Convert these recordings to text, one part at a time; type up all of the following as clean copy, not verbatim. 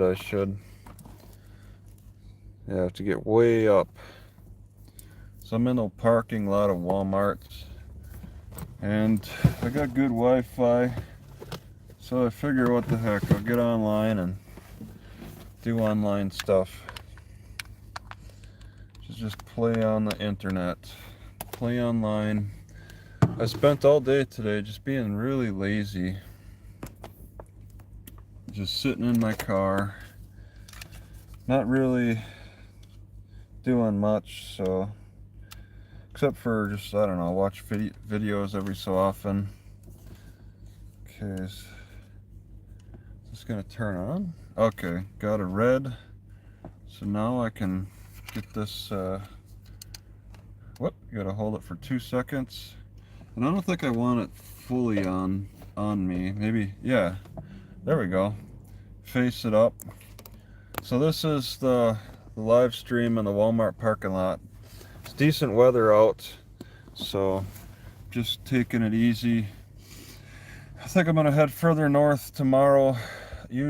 I should. Yeah, I have to get way up. So I'm in the parking lot of Walmart's, and I got good Wi-Fi. So I figure, what the heck, I'll get online and do online stuff. Just play on the internet, play online. I spent all day today just being really lazy, just sitting in my car, not really doing much, so except for just, I don't know, watch videos every so often. Okay, is this gonna turn on? Okay, got a red, so now I can get this, whoop, you gotta hold it for 2 seconds. And I don't think I want it fully on me. Maybe, yeah, there we go. Face it up. So this is the live stream in the Walmart parking lot. It's decent weather out, so just taking it easy. I think I'm gonna head further north tomorrow.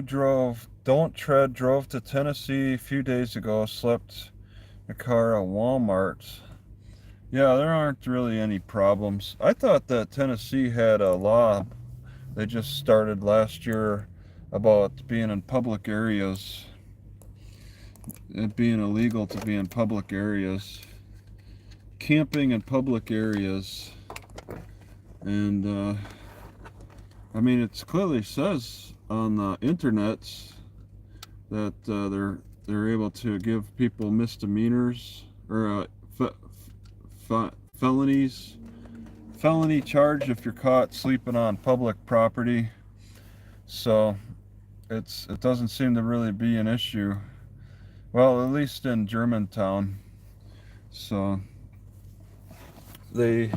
Drove to Tennessee a few days ago, slept in a car at Walmart. Yeah, there aren't really any problems. I thought that Tennessee had a law they just started last year about being in public areas, it being illegal to be in public areas, camping in public areas. And I mean, it clearly says on the internet that they're able to give people misdemeanors or felony charge if you're caught sleeping on public property. So it doesn't seem to really be an issue. Well, at least in Germantown. So they're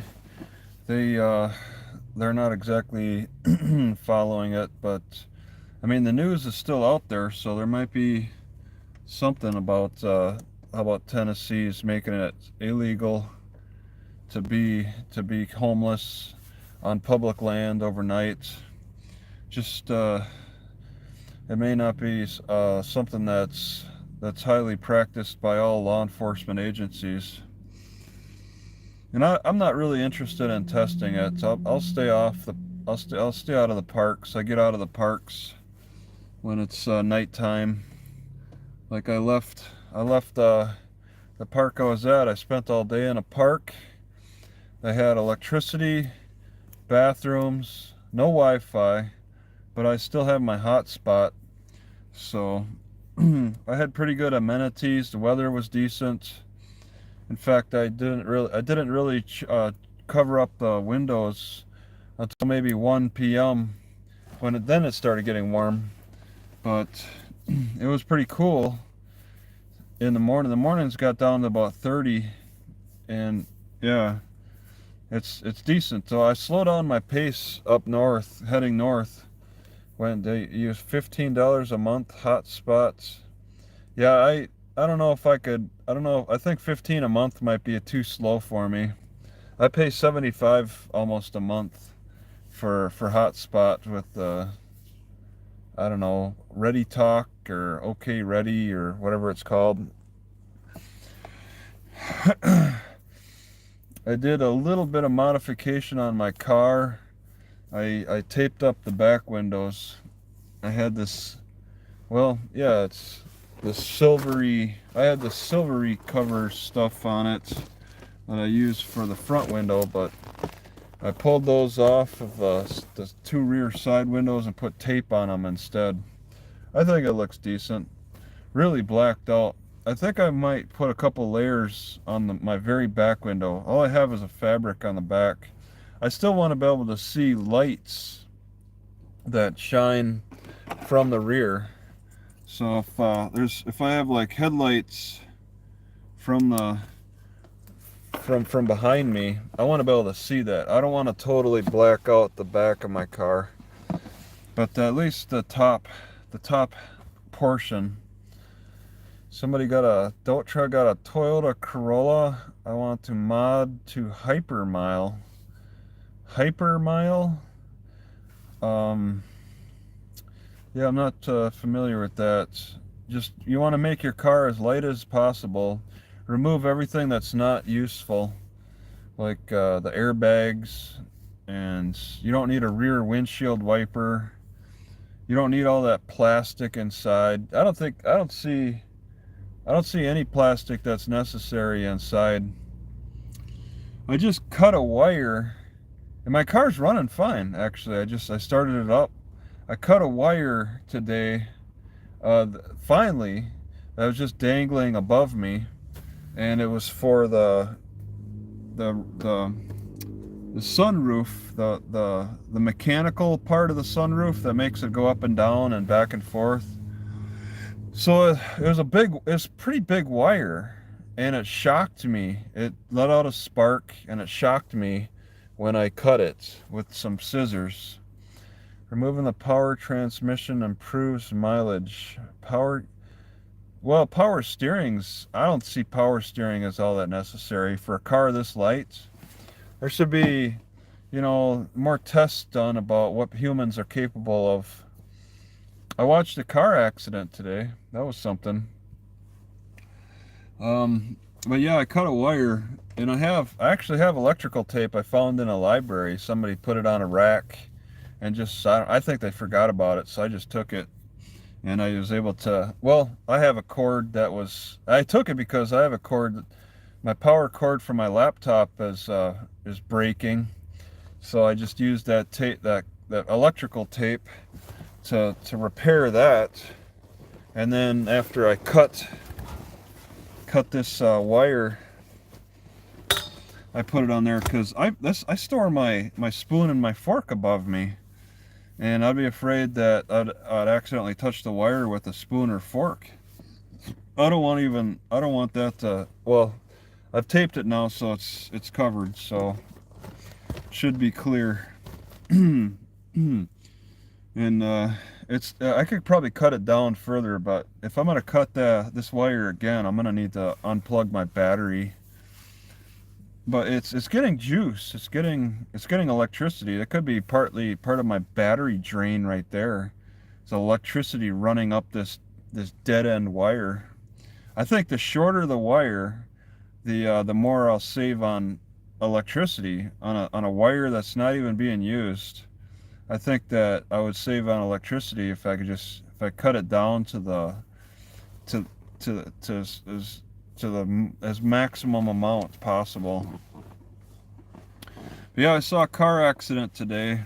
not exactly following it, but I mean, the news is still out there, so there might be something about Tennessee's making it illegal to be homeless on public land overnight. Just it may not be something that's highly practiced by all law enforcement agencies. And I'm not really interested in testing it. So I'll stay off the I'll stay out of the parks. I get out of the parks when it's nighttime. Like I left the park I was at. I spent all day in a park. They had electricity, bathrooms, no Wi-Fi, but I still have my hotspot. So I had pretty good amenities. The weather was decent. In fact, I didn't really cover up the windows until maybe 1 p.m. Then it started getting warm. But it was pretty cool in the morning. The mornings got down to about 30, and yeah, it's decent. So I slowed down my pace up north, heading north. When they use $15 a month hotspots. Yeah, I don't know if I could. I don't know. I think 15 a month might be too slow for me. I pay 75 almost a month for hotspot with I don't know, Ready Talk or OK Ready or whatever it's called. I did a little bit of modification on my car. I taped up the back windows. I had this, well, yeah, it's the silvery, I had the silvery cover stuff on it that I used for the front window, but I pulled those off of the two rear side windows and put tape on them instead. I think it looks decent. Really blacked out. I think I might put a couple layers on my very back window. All I have is a fabric on the back. I still want to be able to see lights that shine from the rear. So if I have like headlights from behind me, I want to be able to see that. I don't want to totally black out the back of my car, but at least the top portion. Somebody got a Toyota Corolla. I want to mod to Hypermile. Yeah, I'm not familiar with that. Just, you want to make your car as light as possible. Remove everything that's not useful, like the airbags, and you don't need a rear windshield wiper. You don't need all that plastic inside. I don't see any plastic that's necessary inside. I just cut a wire, and my car's running fine, actually. I started it up. I cut a wire today, finally, that was just dangling above me, and it was for the the the sunroof, the mechanical part of the sunroof that makes it go up and down and back and forth. So it's a pretty big wire, and it shocked me. It let out a spark, and it shocked me when I cut it with some scissors. Removing the power transmission improves mileage. Power steering's, I don't see power steering as all that necessary for a car this light. There should be, more tests done about what humans are capable of. I watched a car accident today. That was something. But yeah, I cut a wire, and I actually have electrical tape I found in a library. Somebody put it on a rack, and I think they forgot about it, so I just took it, and I was able to, I have a cord I took it because I have a cord, my power cord for my laptop is breaking, so I just used that tape, that electrical tape to repair that. And then after I cut this wire, I put it on there because I store my spoon and my fork above me, and I'd be afraid that I'd accidentally touch the wire with a spoon or fork. I don't want that to, I've taped it now, so it's covered, so it should be clear. And I could probably cut it down further, but if I'm gonna cut this wire again, I'm gonna need to unplug my battery. But it's getting juice. It's getting electricity. That could be partly part of my battery drain right there. It's electricity running up this dead end wire. I think the shorter the wire, the more I'll save on electricity on a wire that's not even being used. I think that I would save on electricity if I cut it down to the as maximum amount possible. But yeah, I saw a car accident today.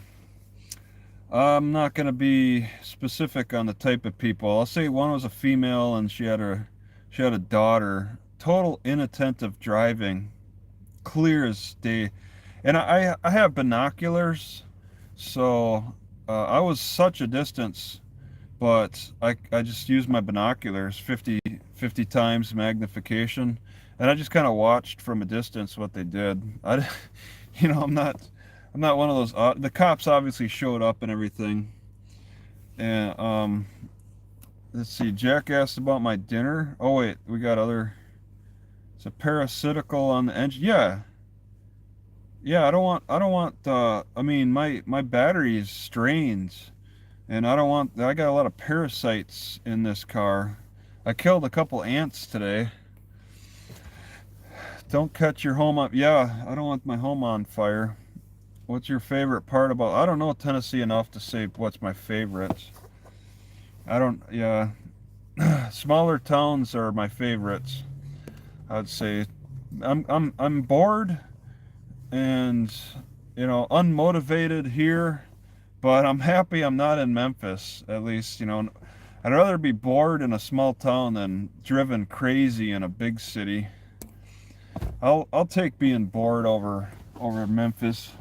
I'm not going to be specific on the type of people. I'll say one was a female, and she had a daughter. Total inattentive driving, clear as day. And I have binoculars. So I was such a distance, but I just used my binoculars, 50 times magnification, and I just kind of watched from a distance what they did. I'm not one of those. The cops obviously showed up and everything. And let's see. Jack asked about my dinner. Oh wait, we got other. It's a parasitical on the engine. Yeah. Yeah, I don't want, I mean, my battery is strained, and I got a lot of parasites in this car. I killed a couple ants today. Don't catch your home up. Yeah, I don't want my home on fire. What's your favorite part about, I don't know Tennessee enough to say what's my favorite. Yeah. Smaller towns are my favorites. I'd say I'm bored and unmotivated here, but I'm happy I'm not in Memphis. At least, I'd rather be bored in a small town than driven crazy in a big city. I'll take being bored over Memphis.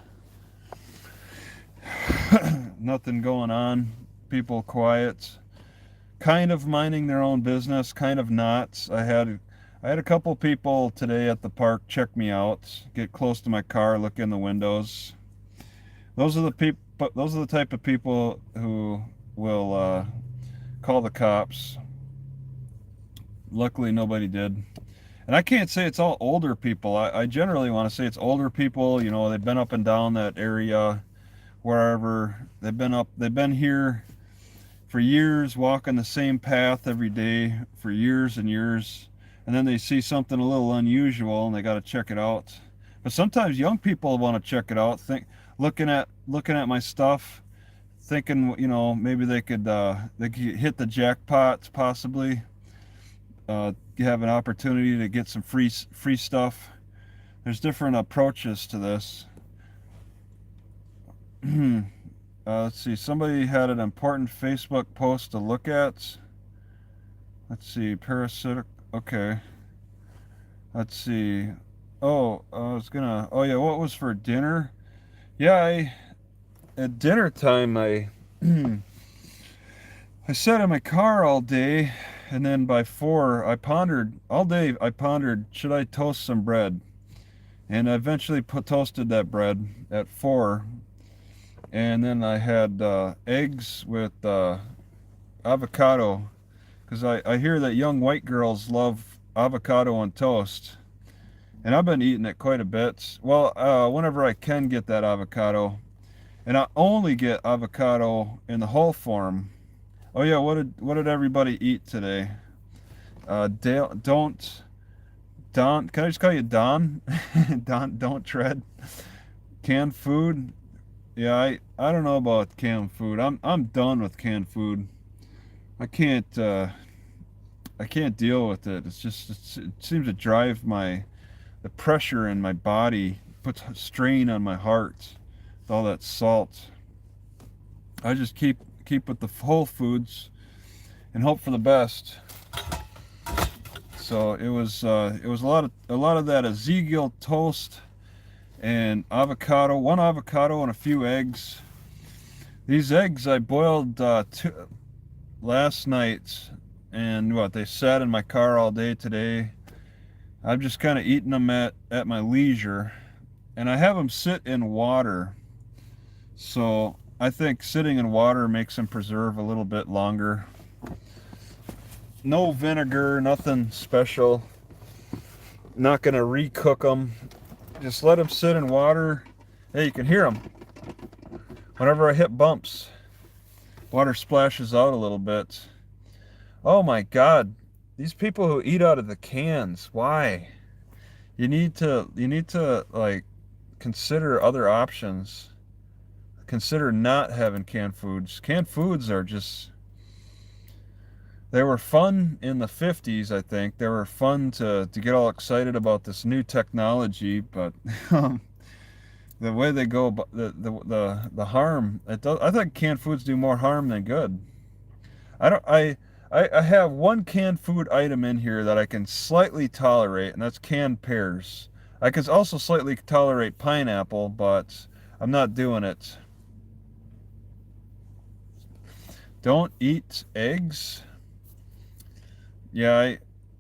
Nothing going on, people quiet, kind of minding their own business, kind of not. I had a couple people today at the park check me out, get close to my car, look in the windows. Those are the type of people who will call the cops. Luckily, nobody did. And I can't say it's all older people. I generally want to say it's older people. They've been up and down that area, wherever they've been here for years, walking the same path every day for years and years, and then they see something a little unusual and they got to check it out. But sometimes young people want to check it out, looking at my stuff, thinking, you know, maybe they could hit the jackpot, possibly have an opportunity to get some free stuff. There's different approaches to this. Let's see, somebody had an important Facebook post to look at. Let's see, parasitic, okay. Let's see. Oh, I was gonna, oh yeah, what was for dinner? Yeah, at dinner time, I sat in my car all day, and then by 4, I pondered, all day I pondered, should I toast some bread? And I eventually toasted that bread at 4. And then I had eggs with avocado, because I hear that young white girls love avocado on toast. And I've been eating it quite a bit. Well, whenever I can get that avocado. And I only get avocado in the whole form. Oh yeah, what did everybody eat today? Don, can I just call you Don? don't tread. Canned food. Yeah, I don't know about canned food. I'm done with canned food. I can't deal with it. It seems to drive the pressure in my body, puts strain on my heart with all that salt. I just keep with the whole foods and hope for the best. So it was a lot of that Ezekiel toast and avocado, one avocado and a few eggs. These eggs I boiled last night, and they sat in my car all day today. I'm just kind of eating them at my leisure, and I have them sit in water. So I think sitting in water makes them preserve a little bit longer. No vinegar, nothing special. Not gonna recook them. Just let them sit in water. Hey, you can hear them. Whenever I hit bumps, water splashes out a little bit. Oh my God, these people who eat out of the cans, why? You need to like consider other options. Consider not having canned foods. Canned foods are just, they were fun in the 50s, I think. They were fun to get all excited about this new technology, but the way they go, the harm, I think canned foods do more harm than good. I have one canned food item in here that I can slightly tolerate, and that's canned pears. I can also slightly tolerate pineapple, but I'm not doing it. Don't eat eggs. Yeah,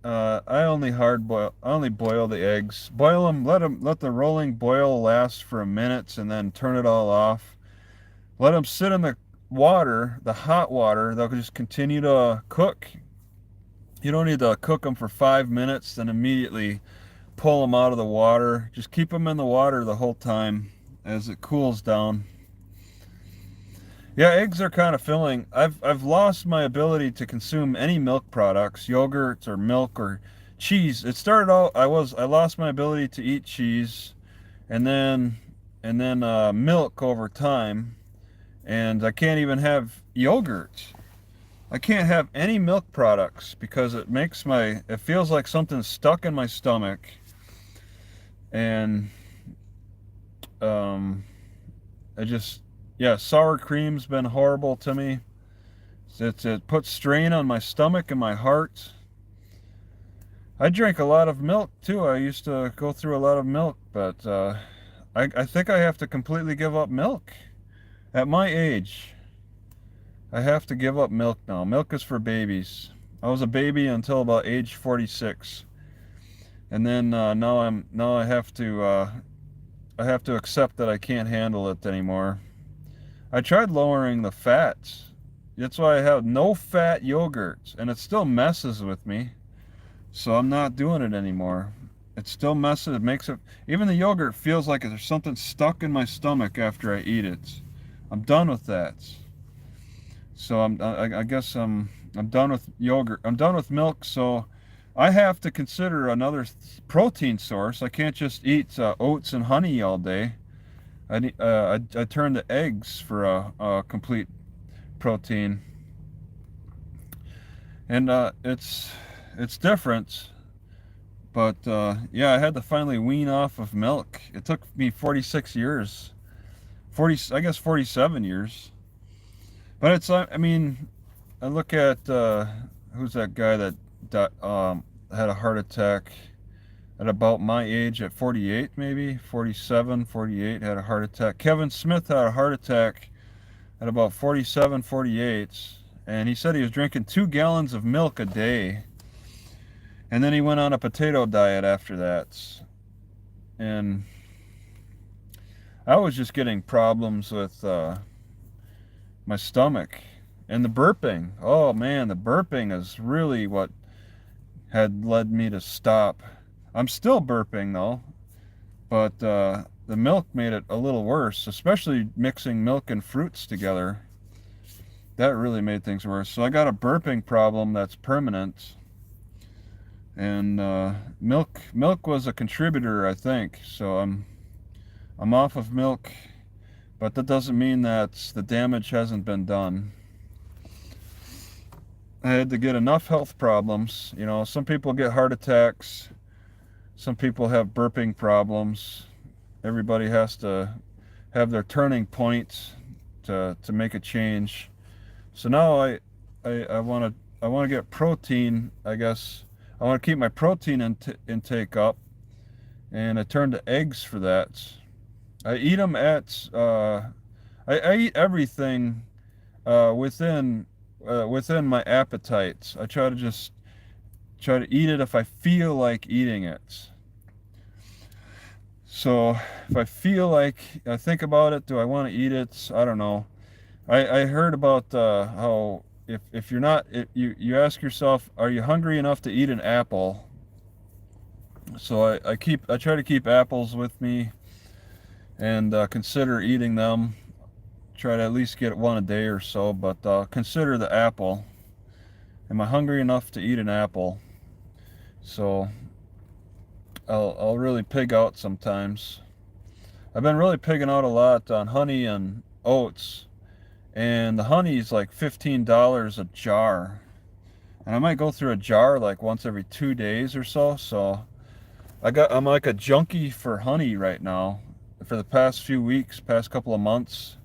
I only boil the eggs. Boil them, let the rolling boil last for a minute, and then turn it all off. Let them sit in the water, the hot water. They'll just continue to cook. You don't need to cook them for 5 minutes, then immediately pull them out of the water. Just keep them in the water the whole time as it cools down. Yeah, eggs are kind of filling. I've lost my ability to consume any milk products, yogurts or milk or cheese. It started out I lost my ability to eat cheese, and then milk over time, and I can't even have yogurt. I can't have any milk products because it feels like something's stuck in my stomach, and yeah, sour cream's been horrible to me. It puts strain on my stomach and my heart. I drink a lot of milk too. I used to go through a lot of milk, but I think I have to completely give up milk. At my age, I have to give up milk now. Milk is for babies. I was a baby until about age 46, and then now I have to accept that I can't handle it anymore. I tried lowering the fats. That's why I have no fat yogurts, and it still messes with me. So I'm not doing it anymore. It still messes. It makes it. Even the yogurt feels like there's something stuck in my stomach after I eat it. I'm done with that. So I guess I'm done with yogurt. I'm done with milk. So I have to consider another protein source. I can't just eat oats and honey all day. I turn to eggs for a complete protein, and it's different. But yeah, I had to finally wean off of milk. It took me 46 years, 40 I guess 47 years. But it's I mean, I look at who's that guy that had a heart attack at about my age at 48, maybe 47, 48, had a heart attack. Kevin Smith had a heart attack at about 47, 48, and he said he was drinking 2 gallons of milk a day. And then he went on a potato diet after that. And I was just getting problems with my stomach and the burping. Oh man, the burping is really what had led me to stop. I'm still burping though, but the milk made it a little worse, especially mixing milk and fruits together. That really made things worse. So I got a burping problem that's permanent. And milk was a contributor, I think. So I'm off of milk, but that doesn't mean that the damage hasn't been done. I had to get enough health problems. You know, some people get heart attacks, some people have burping problems. Everybody has to have their turning point to make a change. So now I want to get protein, I guess. I want to keep my protein intake up, and I turn to eggs for that. I eat them I eat everything within my appetites. I try to eat it if I feel like eating it. So if I feel like, I think about it, do I want to eat it? I don't know. I heard about how if you're not, you ask yourself, are you hungry enough to eat an apple? So I try to keep apples with me and consider eating them. Try to at least get one a day or so, but consider the apple. Am I hungry enough to eat an apple? So I'll really pig out sometimes. I've been really pigging out a lot on honey and oats. And the honey is like $15 a jar. And I might go through a jar like once every 2 days or so. So I'm like a junkie for honey right now. For the past few weeks, past couple of months,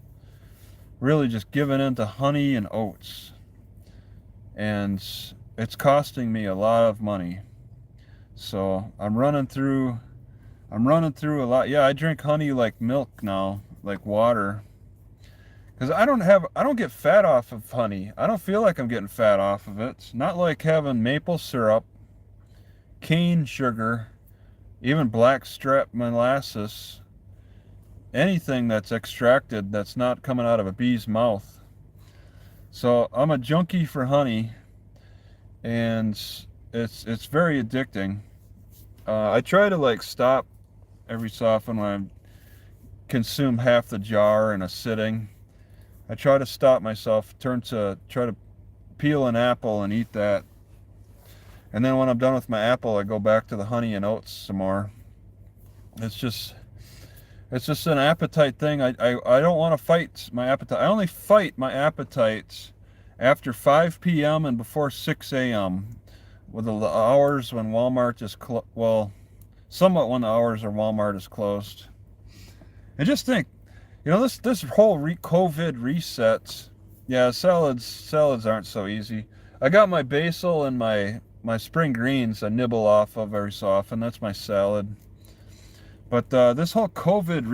really just giving into honey and oats. And it's costing me a lot of money. So I'm running through a lot. Yeah, I drink honey like milk now, like water. Because I don't get fat off of honey. I don't feel like I'm getting fat off of it. Not like having maple syrup, cane sugar, even blackstrap molasses, anything that's extracted that's not coming out of a bee's mouth. So I'm a junkie for honey, and it's very addicting. I try to like stop every so often when I consume half the jar in a sitting. I try to stop myself, try to peel an apple and eat that. And then when I'm done with my apple, I go back to the honey and oats some more. It's just an appetite thing. I don't want to fight my appetite. I only fight my appetite after 5 p.m. and before 6 a.m. with the hours when Walmart is somewhat when the hours or Walmart is closed. And just think, you know, this whole COVID reset, yeah, salads aren't so easy. I got my basil and my spring greens I nibble off of every so often. That's my salad. But this whole COVID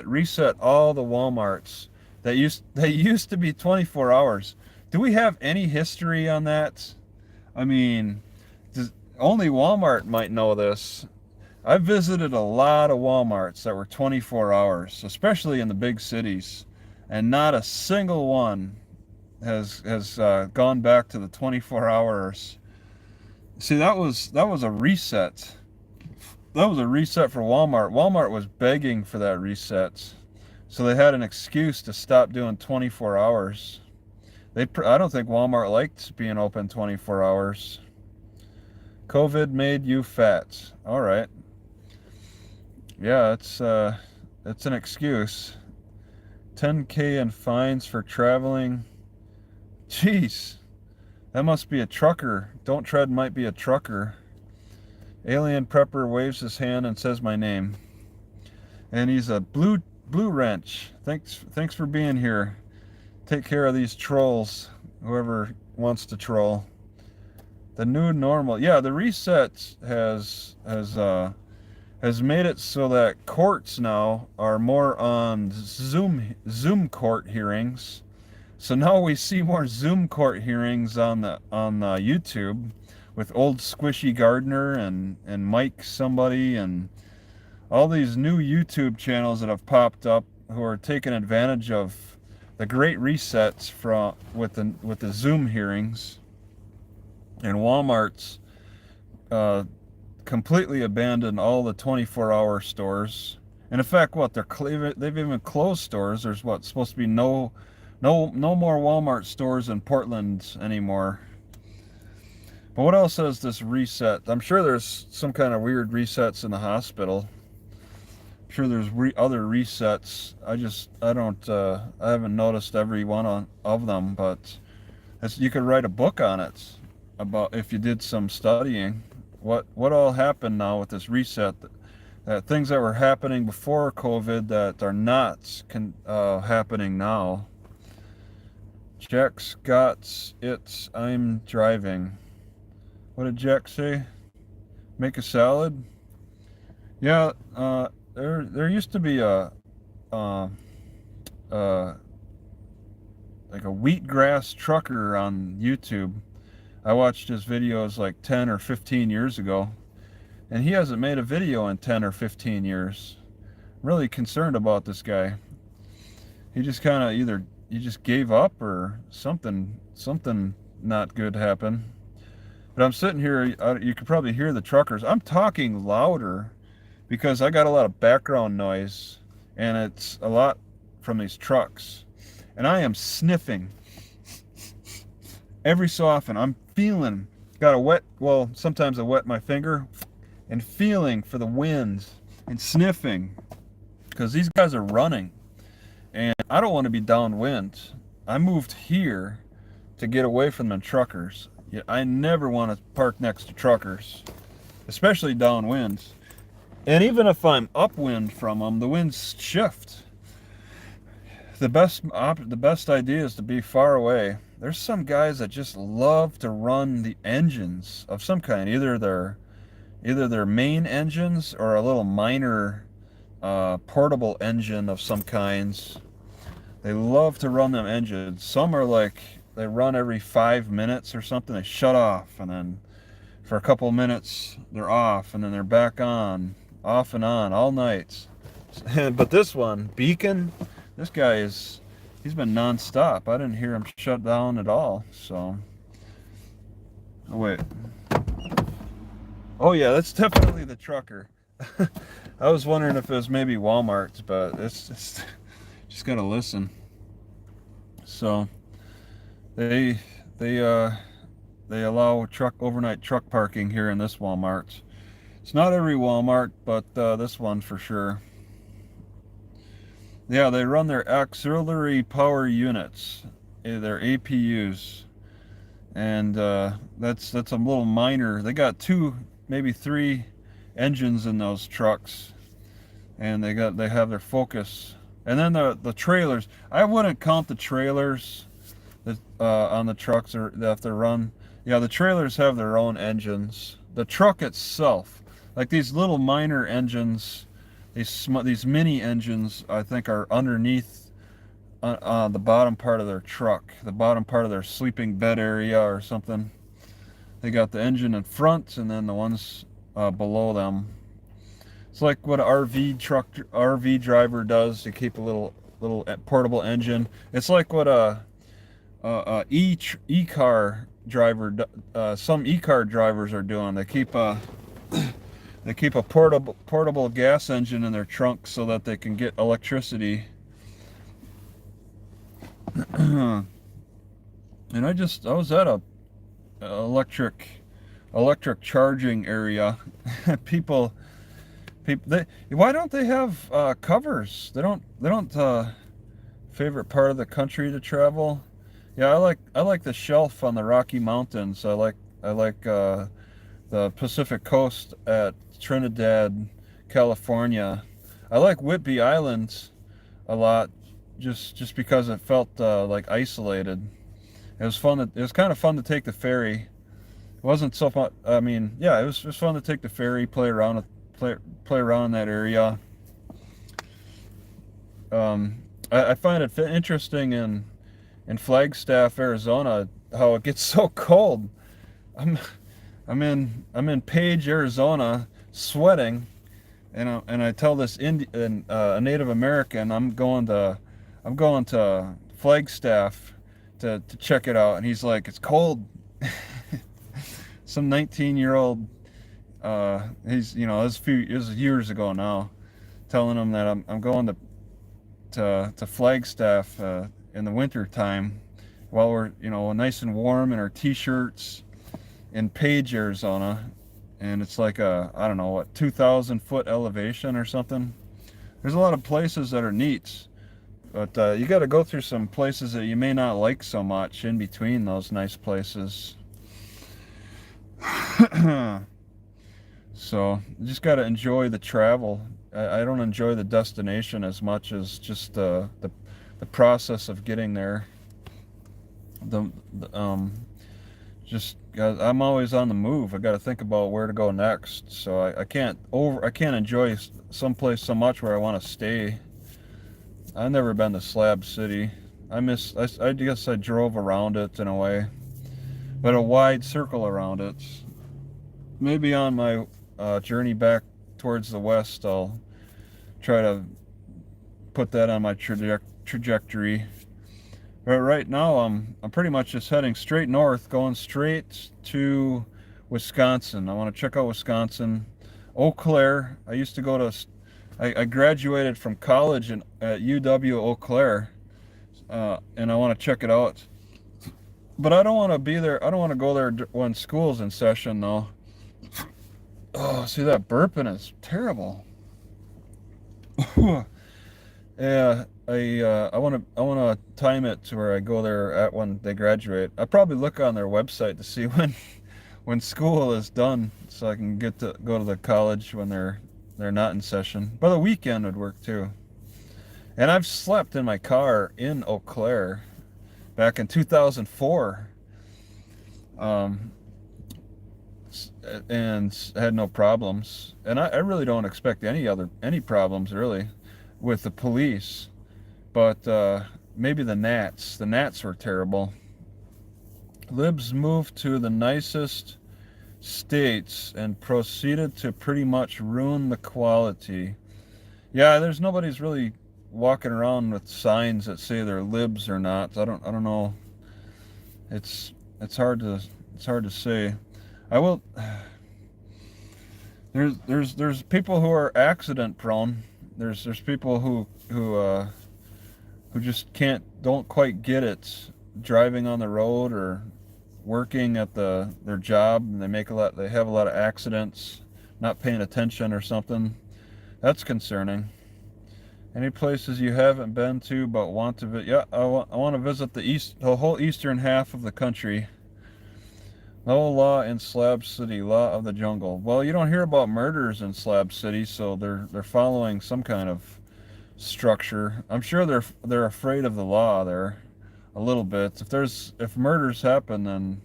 reset all the Walmarts that used to be 24 hours. Do we have any history on that? I mean, only Walmart might know this. I've visited a lot of Walmarts that were 24 hours, especially in the big cities, and not a single one has gone back to the 24 hours. See, that was a reset. That was a reset for Walmart. Walmart was begging for that reset, so they had an excuse to stop doing 24 hours. I don't think Walmart liked being open 24 hours. COVID made you fat. All right. Yeah, it's an excuse. 10K in fines for traveling. Jeez, that must be a trucker. Don't tread might be a trucker. Alien Prepper waves his hand and says my name. And he's a blue wrench. Thanks for being here. Take care of these trolls, whoever wants to troll. The new normal. Yeah, the reset has made it so that courts now are more on Zoom court hearings. So now we see more Zoom court hearings on YouTube with old Squishy Gardner and Mike somebody and all these new YouTube channels that have popped up who are taking advantage of the great resets with the Zoom hearings. And Walmart's completely abandoned all the 24-hour stores. And in fact, they've even closed stores. There's supposed to be no more Walmart stores in Portland anymore. But what else has this reset? I'm sure there's some kind of weird resets in the hospital. I'm sure there's other resets. I haven't noticed every one of them, but you could write a book on it about if you did some studying. What all happened now with this reset? That things that were happening before COVID that are not happening now. Jack's got it. I'm driving. What did Jack say? Make a salad? Yeah, there used to be like a wheatgrass trucker on YouTube. I watched his videos like 10 or 15 years ago, and he hasn't made a video in 10 or 15 years. I'm really concerned about this guy. He just kind of he just gave up or something not good happened. But I'm sitting here, you could probably hear the truckers. I'm talking louder because I got a lot of background noise, and it's a lot from these trucks. And I am sniffing every so often. I'm feeling, sometimes I wet my finger and feeling for the wind and sniffing because these guys are running. And I don't want to be downwind. I moved here to get away from the truckers. Yet I never want to park next to truckers, especially downwind. And even if I'm upwind from them, the winds shift. The best idea is to be far away. There's some guys that just love to run the engines of some kind, either their main engines or a little minor portable engine of some kinds. They love to run them engines. Some are like they run every 5 minutes or something. They shut off, and then for a couple minutes they're off, and then they're back on, off and on all night. But this one, Beacon, this guy he's been non-stop. I didn't hear him shut down at all. So, oh wait. Oh yeah, that's definitely the trucker. I was wondering if it was maybe Walmart's, but it's just gotta listen. So they allow overnight truck parking here in this Walmart. It's not every Walmart, but this one for sure. Yeah, they run their auxiliary power units, their APUs, and that's a little minor. They got 2, maybe 3 engines in those trucks, and they have their Focus, and then the trailers. I wouldn't count the trailers that on the trucks or if they run. Yeah, the trailers have their own engines. The truck itself, like these little minor engines, these mini engines, I think are underneath the bottom part of their truck, the bottom part of their sleeping bed area or something. They got the engine in front, and then the ones below them. It's like what an RV driver does to keep a little portable engine. It's like what e-car driver, some e-car drivers are doing. They keep a portable gas engine in their trunk so that they can get electricity. And I was at a electric charging area. people why don't they have covers? They don't favorite part of the country to travel. Yeah, I like the shelf on the Rocky Mountains. I like the Pacific Coast at Trinidad, California. I like Whidbey Island a lot, just because it felt like isolated. It was fun. It was kind of fun to take the ferry. It wasn't so fun. I mean, yeah, it was fun to take the ferry, play around in that area. I find it interesting in Flagstaff, Arizona, how it gets so cold. I'm I'm in Page, Arizona, sweating, and I tell this a Native American I'm going to Flagstaff to check it out, and he's like, it's cold. Some 19-year-old, he's it was years ago now, telling him that I'm going to Flagstaff in the winter time, while we're nice and warm in our t-shirts in Page, Arizona, and it's like I don't know what, 2,000 foot elevation or something. There's a lot of places that are neat, but you got to go through some places that you may not like so much in between those nice places. So you just got to enjoy the travel. I don't enjoy the destination as much as just the process of getting there. The just I'm always on the move. I got to think about where to go next. So I can't enjoy someplace so much where I want to stay. I've never been to Slab City. I guess I drove around it in a way, but a wide circle around it. Maybe on my journey back towards the west, I'll try to put that on my trajectory. But right now, I'm pretty much just heading straight north, going straight to Wisconsin. I want to check out Wisconsin. Eau Claire. I graduated from college at UW Eau Claire, and I want to check it out. But I don't want to be there. I don't want to go there when school's in session, though. Oh, see, that burping is terrible. Yeah, I want to time it to where I go there at when they graduate. I probably look on their website to see when school is done, so I can get to go to the college when they're not in session. But the weekend would work too. And I've slept in my car in Eau Claire back in 2004, um, and had no problems. And I really don't expect any problems really with the police. But maybe the gnats. The gnats were terrible. Libs moved to the nicest states and proceeded to pretty much ruin the quality. Yeah, nobody's really walking around with signs that say they're libs or not. I don't know. It's hard to say. I will. There's people who are accident prone. There's people who just don't quite get it driving on the road or working at their job, and they have a lot of accidents, not paying attention or something. That's concerning. Any places you haven't been to but want to visit? Yeah, I want to visit the whole eastern half of the country. No law in Slab City, law of the jungle. Well, you don't hear about murders in Slab City, so they're following some kind of structure. I'm sure they're afraid of the law there a little bit. If murders happen, then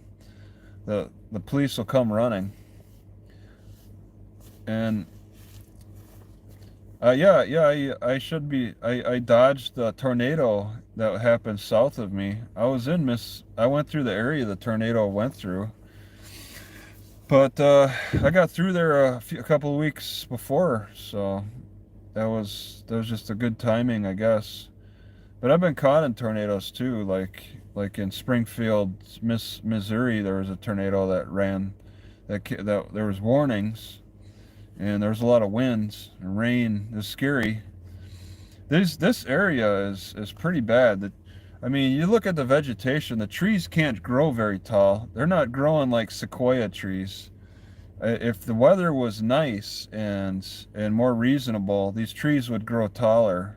the police will come running. And I dodged the tornado that happened south of me. I went through the area the tornado went through. But I got through there a couple of weeks before, so that was just a good timing, I guess. But I've been caught in tornadoes too, like in Springfield, Missouri. There was a tornado that ran, that there was warnings, and there was a lot of winds and rain. It was scary. This area is pretty bad. I mean, you look at the vegetation, the trees can't grow very tall. They're not growing like sequoia trees. If the weather was nice and more reasonable, these trees would grow taller.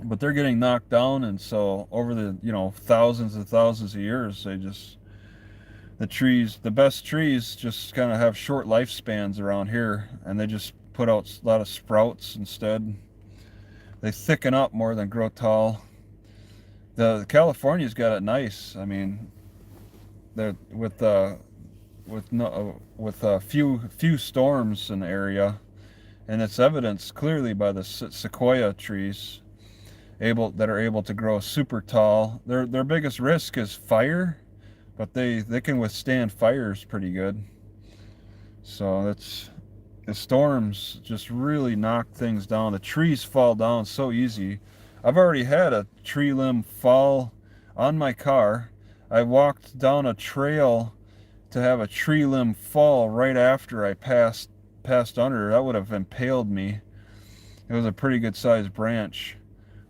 But they're getting knocked down, and so over the, thousands and thousands of years, the best trees just kind of have short lifespans around here, and they just put out a lot of sprouts instead. They thicken up more than grow tall. The California's got it nice. I mean, they're with a few storms in the area, and it's evidenced clearly by the sequoia trees that are able to grow super tall. Their biggest risk is fire, but they can withstand fires pretty good. So the storms just really knock things down. The trees fall down so easy. I've already had a tree limb fall on my car. I walked down a trail to have a tree limb fall right after I passed under. That would have impaled me. It was a pretty good sized branch.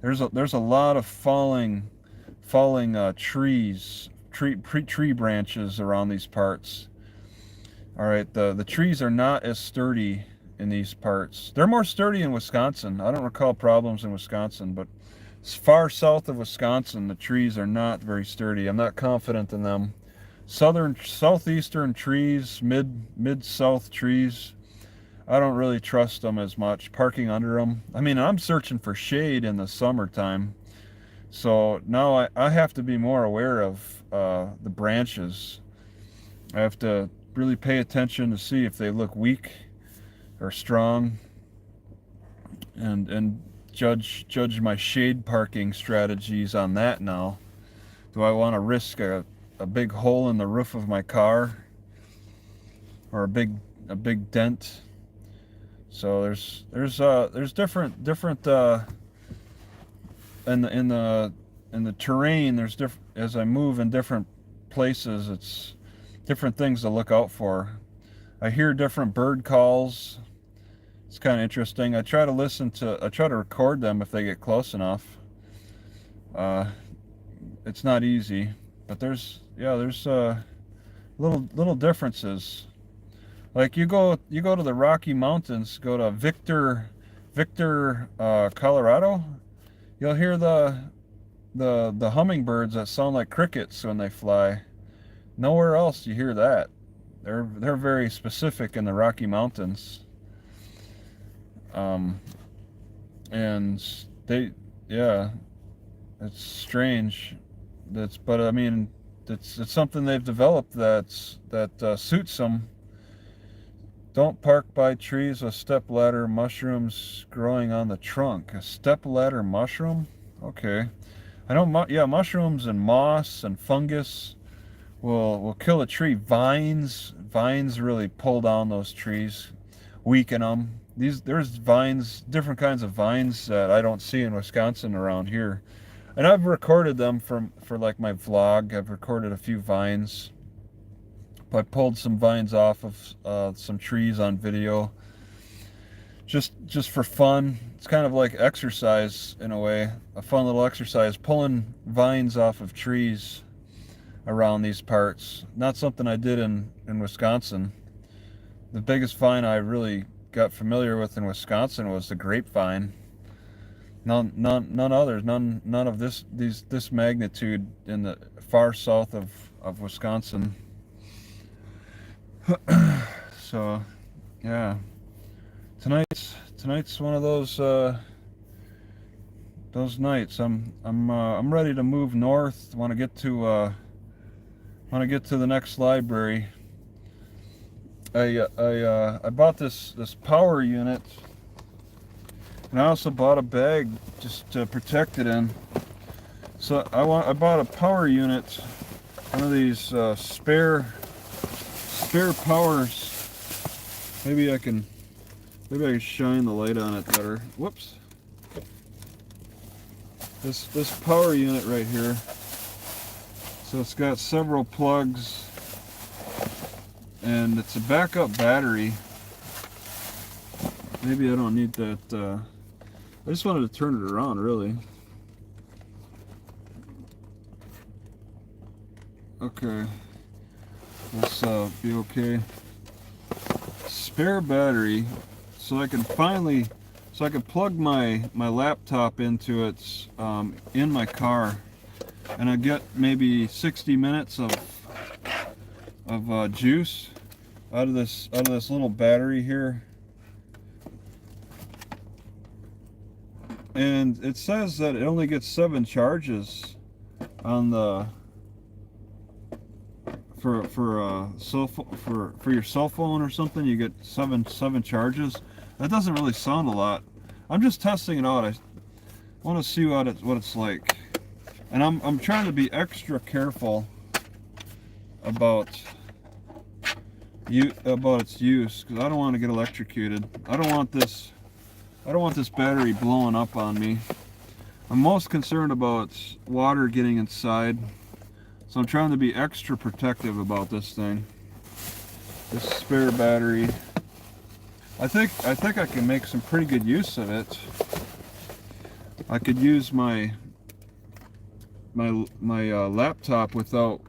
There's a lot of falling tree branches around these parts. All right, the trees are not as sturdy in these parts. They're more sturdy in Wisconsin. I don't recall problems in Wisconsin, but far south of Wisconsin, the trees are not very sturdy. I'm not confident in them. Southeastern trees, mid-south trees, I don't really trust them as much, parking under them. I mean, I'm searching for shade in the summertime, so now I have to be more aware of the branches. I have to really pay attention to see if they look weak or strong, and judge my shade parking strategies on that now. Do I want to risk a big hole in the roof of my car, or a big dent? So there's different in the terrain. There's different, as I move in different places, it's different things to look out for. I hear different bird calls. It's kind of interesting. I try to record them if they get close enough. It's not easy, but there's little differences. Like you go to the Rocky Mountains, go to Victor, Colorado. You'll hear the hummingbirds that sound like crickets when they fly. Nowhere else you hear that. They're very specific in the Rocky Mountains. And it's strange. But I mean, it's something they've developed that suits them. Don't park by trees with stepladder mushrooms growing on the trunk. A stepladder mushroom? Okay. I know, mushrooms and moss and fungus will kill a tree. Vines really pull down those trees, weaken them. There's vines, different kinds of vines that I don't see in Wisconsin around here. And I've recorded them for like my vlog. I've recorded a few vines. I pulled some vines off of some trees on video, just for fun. It's kind of like exercise in a way, a fun little exercise, pulling vines off of trees around these parts. Not something I did in Wisconsin. The biggest vine I really got familiar with in Wisconsin was the grapevine. None of this magnitude in the far south of Wisconsin. So, yeah, tonight's one of those nights. I'm ready to move north. Want to get to the next library. I bought this power unit, and I also bought a bag just to protect it in. So I bought a power unit, one of these spare powers. Maybe I can shine the light on it better. Whoops. This power unit right here. So it's got several plugs, and it's a backup battery. Maybe I don't need that. I just wanted to turn it around, really. Okay. This be okay. Spare battery, so I can plug my laptop into it in my car, and I get maybe 60 minutes of juice out of this little battery here. And it says that it only gets 7 charges on the for your cell phone or something. You get seven charges. That doesn't really sound a lot. I'm just testing it out. I want to see what it's like, and I'm trying to be extra careful about its use, because I don't want to get electrocuted. I don't want this battery blowing up on me. I'm most concerned about water getting inside, so I'm trying to be extra protective about this thing. This spare battery. I think I can make some pretty good use of it. I could use my laptop without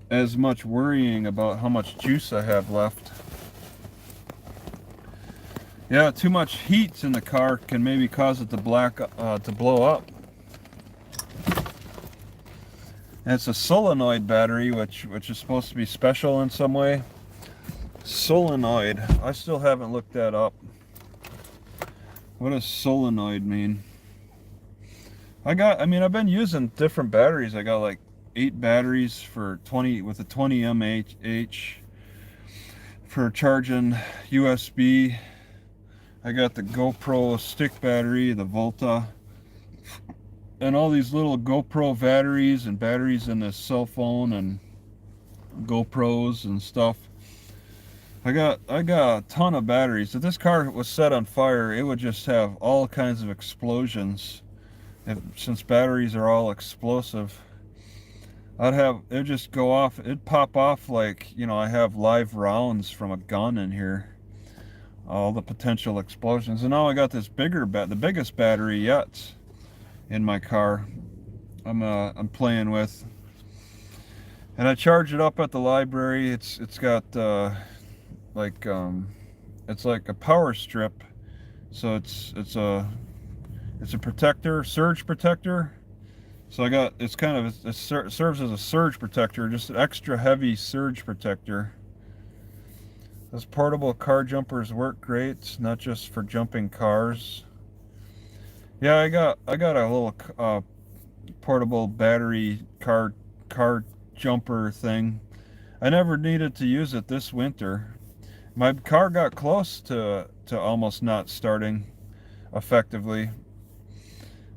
as much worrying about how much juice I have left. Yeah, too much heat in the car can maybe cause it to blow up. And it's a solenoid battery, which is supposed to be special in some way. Solenoid. I still haven't looked that up. What does solenoid mean? I've been using different batteries. I got like 8 batteries for 20 with a 20 mAh for charging USB. I got the GoPro stick battery, the Volta, and all these little GoPro batteries and batteries in this cell phone and GoPros and stuff. I got a ton of batteries. If this car was set on fire, it would just have all kinds of explosions. Since batteries are all explosive, it'd just go off. It'd pop off like, I have live rounds from a gun in here. All the potential explosions. And now I got this the biggest battery yet in my car. I'm playing with, and I charge it up at the library. It's got it's like a power strip, so it's a protector, surge protector. So it serves as a surge protector, just an extra heavy surge protector. Those portable car jumpers work great, not just for jumping cars. Yeah, I got a little portable battery car jumper thing. I never needed to use it this winter. My car got close to almost not starting effectively.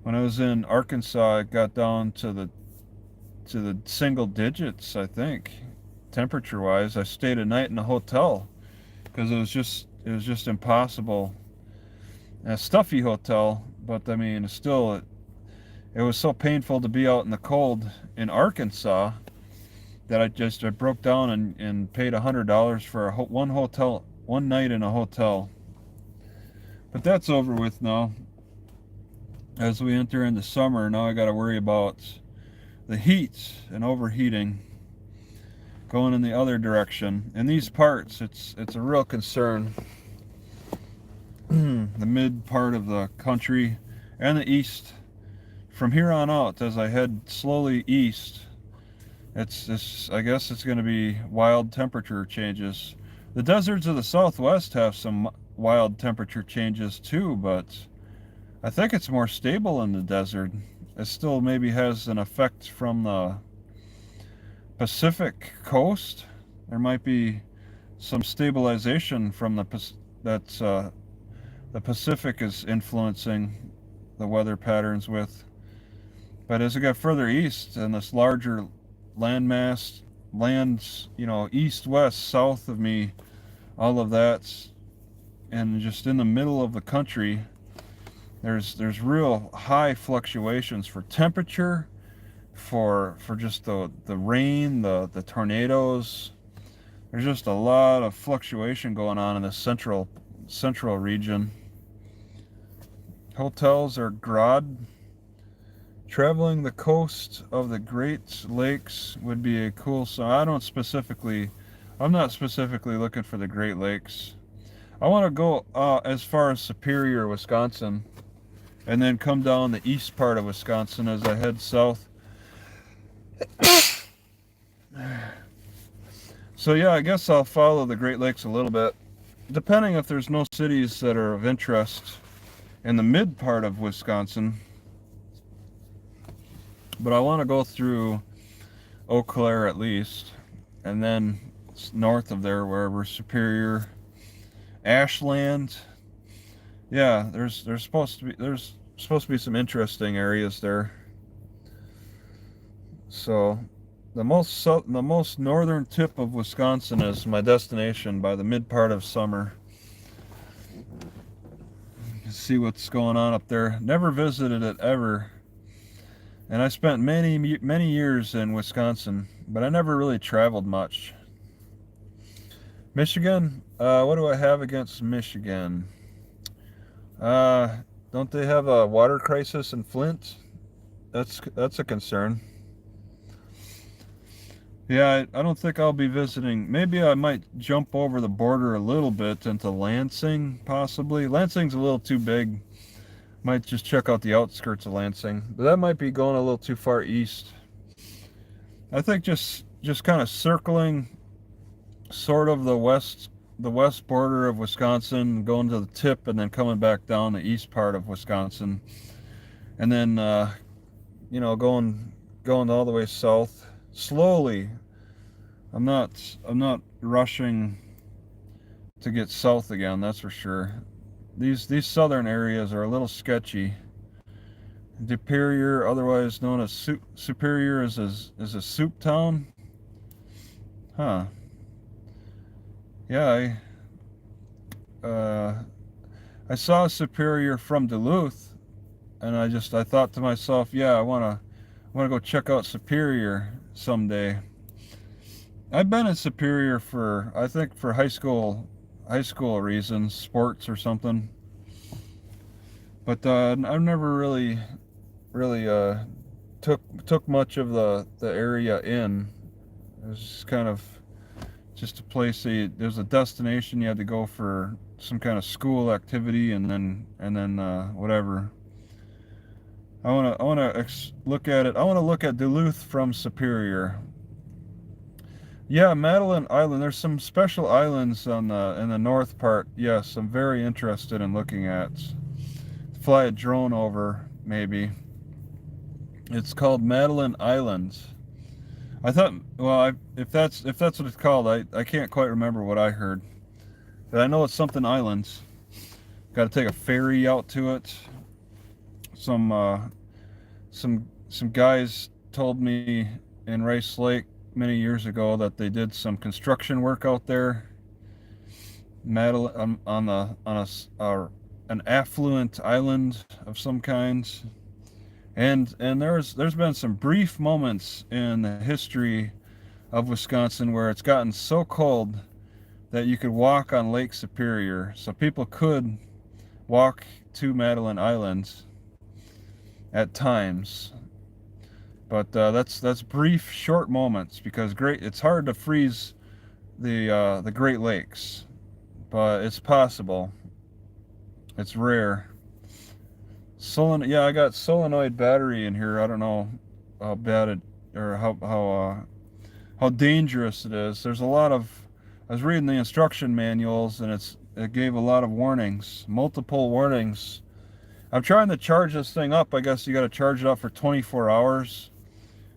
When I was in Arkansas, it got down to the single digits, I think, temperature-wise. I stayed a night in a hotel because it was just impossible. A stuffy hotel, but I mean, still, it was so painful to be out in the cold in Arkansas that I broke down and paid $100 for one night in a hotel. But that's over with now. As we enter into summer, now I got to worry about the heat and overheating going in the other direction. In these parts, it's a real concern. The mid part of the country and the east. From here on out, as I head slowly east, I guess it's going to be wild temperature changes. The deserts of the Southwest have some wild temperature changes too, but I think it's more stable in the desert. It still maybe has an effect from the Pacific coast. There might be some stabilization from the Pacific is influencing the weather patterns with. But as I get further east and this larger landmass, lands, east, west, south of me, all of that's, and just in the middle of the country, there's real high fluctuations for temperature, for just the rain, the tornadoes. There's just a lot of fluctuation going on in the central region. Hotels are grad Traveling the coast of the Great Lakes would be a cool song. I'm not specifically looking for the Great Lakes. I want to go as far as Superior, Wisconsin, and then come down the east part of Wisconsin as I head south. So yeah, I guess I'll follow the Great Lakes a little bit, depending if there's no cities that are of interest in the mid part of Wisconsin. But I want to go through Eau Claire at least, and then north of there, wherever Superior, Ashland. Yeah, there's supposed to be some interesting areas there. So the most northern tip of Wisconsin is my destination by the mid part of summer. See what's going on up there. Never visited it ever. And I spent many years in Wisconsin, but I never really traveled much. Michigan, what do I have against Michigan? Don't they have a water crisis in Flint? That's a concern. Yeah, I don't think I'll be visiting. Maybe I might jump over the border a little bit into Lansing, possibly. Lansing's a little too big. Might just check out the outskirts of Lansing, but that might be going a little too far east. I think just kind of circling sort of the west border of Wisconsin, going to the tip, and then coming back down the east part of Wisconsin, and then going all the way south slowly. I'm not rushing to get south again, that's for sure. These southern areas are a little sketchy. Superior, otherwise known as Superior, is a soup town. Huh. Yeah, I saw Superior from Duluth, and I thought to myself, yeah, I wanna go check out Superior someday. I've been in Superior for, I think, for high school reasons, sports or something. But I've never really took much of the area in. It was just kind of just a place. There's a destination you had to go for some kind of school activity, and then whatever. I want to look at it. I want to look at Duluth from Superior. Yeah, Madeline Island. There's some special islands in the north part. Yes, I'm very interested in looking at. Fly a drone over, maybe. It's called Madeline Island. I thought, well, if that's what it's called, I can't quite remember what I heard. But I know it's something islands. Got to take a ferry out to it. Some guys told me in Rice Lake many years ago that they did some construction work out there. Madeline on an affluent island of some kind, and there's been some brief moments in the history of Wisconsin where it's gotten so cold that you could walk on Lake Superior. So people could walk to Madeline Island at times, but that's brief, short moments, because it's hard to freeze the Great Lakes, but it's possible. It's rare. Yeah, I got solenoid battery in here. I don't know how bad it, or how dangerous it is. There's a lot of. I was reading the instruction manuals, and it gave a lot of warnings, multiple warnings. I'm trying to charge this thing up. I guess you got to charge it up for 24 hours.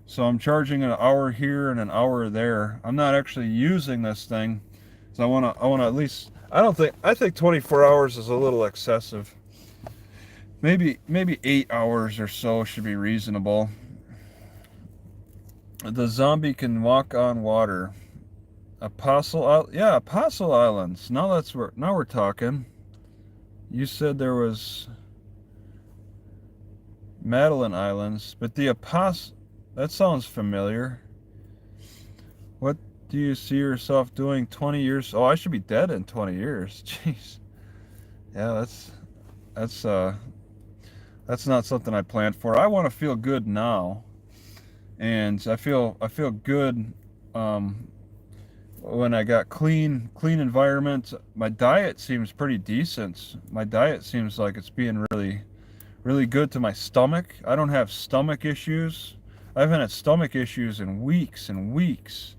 So I'm charging an hour here and an hour there. I'm not actually using this thing, so I want to at least. I think 24 hours is a little excessive. Maybe 8 hours or so should be reasonable. The zombie can walk on water. Apostle Islands. Now we're talking. You said there was Madeline Islands, but that sounds familiar. What do you see yourself doing 20 years? Oh, I should be dead in 20 years. Jeez. Yeah, that's That's not something I planned for. I want to feel good now, and I feel good um, when I got clean environment. My diet seems pretty decent. My diet seems like it's being really good to my stomach. I don't have stomach issues. I haven't had stomach issues in weeks and weeks.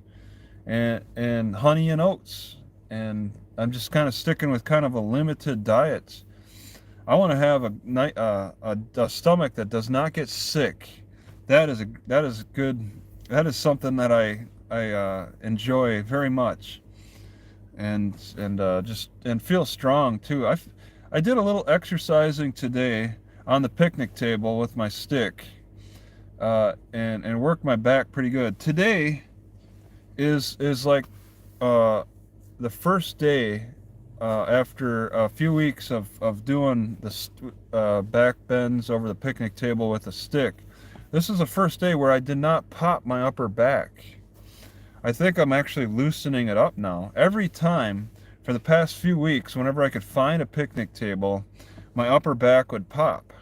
And honey and oats. And I'm just kind of sticking with kind of a limited diet. I want to have a stomach that does not get sick. That is good. That is something that I enjoy very much, and just and feel strong too. I did a little exercising today on the picnic table with my stick, and worked my back pretty good. Today is like uh, the first day after a few weeks of doing the back bends over the picnic table with a stick. This is the first day where I did not pop my upper back. I think I'm actually loosening it up now. Every time for the past few weeks, whenever I could find a picnic table, my upper back would pop.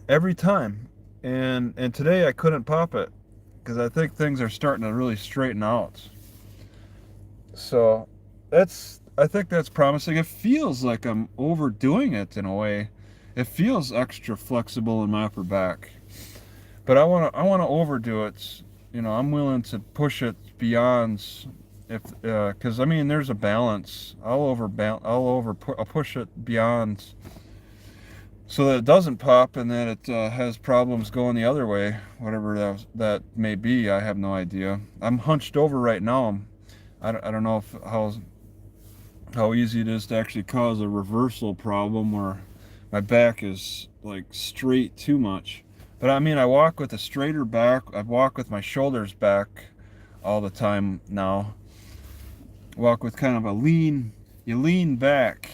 Every time. And today I couldn't pop it because I think things are starting to really straighten out. So I think that's promising. It feels like I'm overdoing it in a way. It feels extra flexible in my upper back. But I want to overdo it. You know, I'm willing to push it beyond if because I mean there's a balance. I'll push it beyond so that it doesn't pop and that it has problems going the other way, whatever that may be. I have no idea. I'm hunched over right now. I don't know if how easy it is to actually cause a reversal problem where my back is like straight too much. But I mean, I walk with a straighter back. I walk with my shoulders back all the time now. Walk with kind of you lean back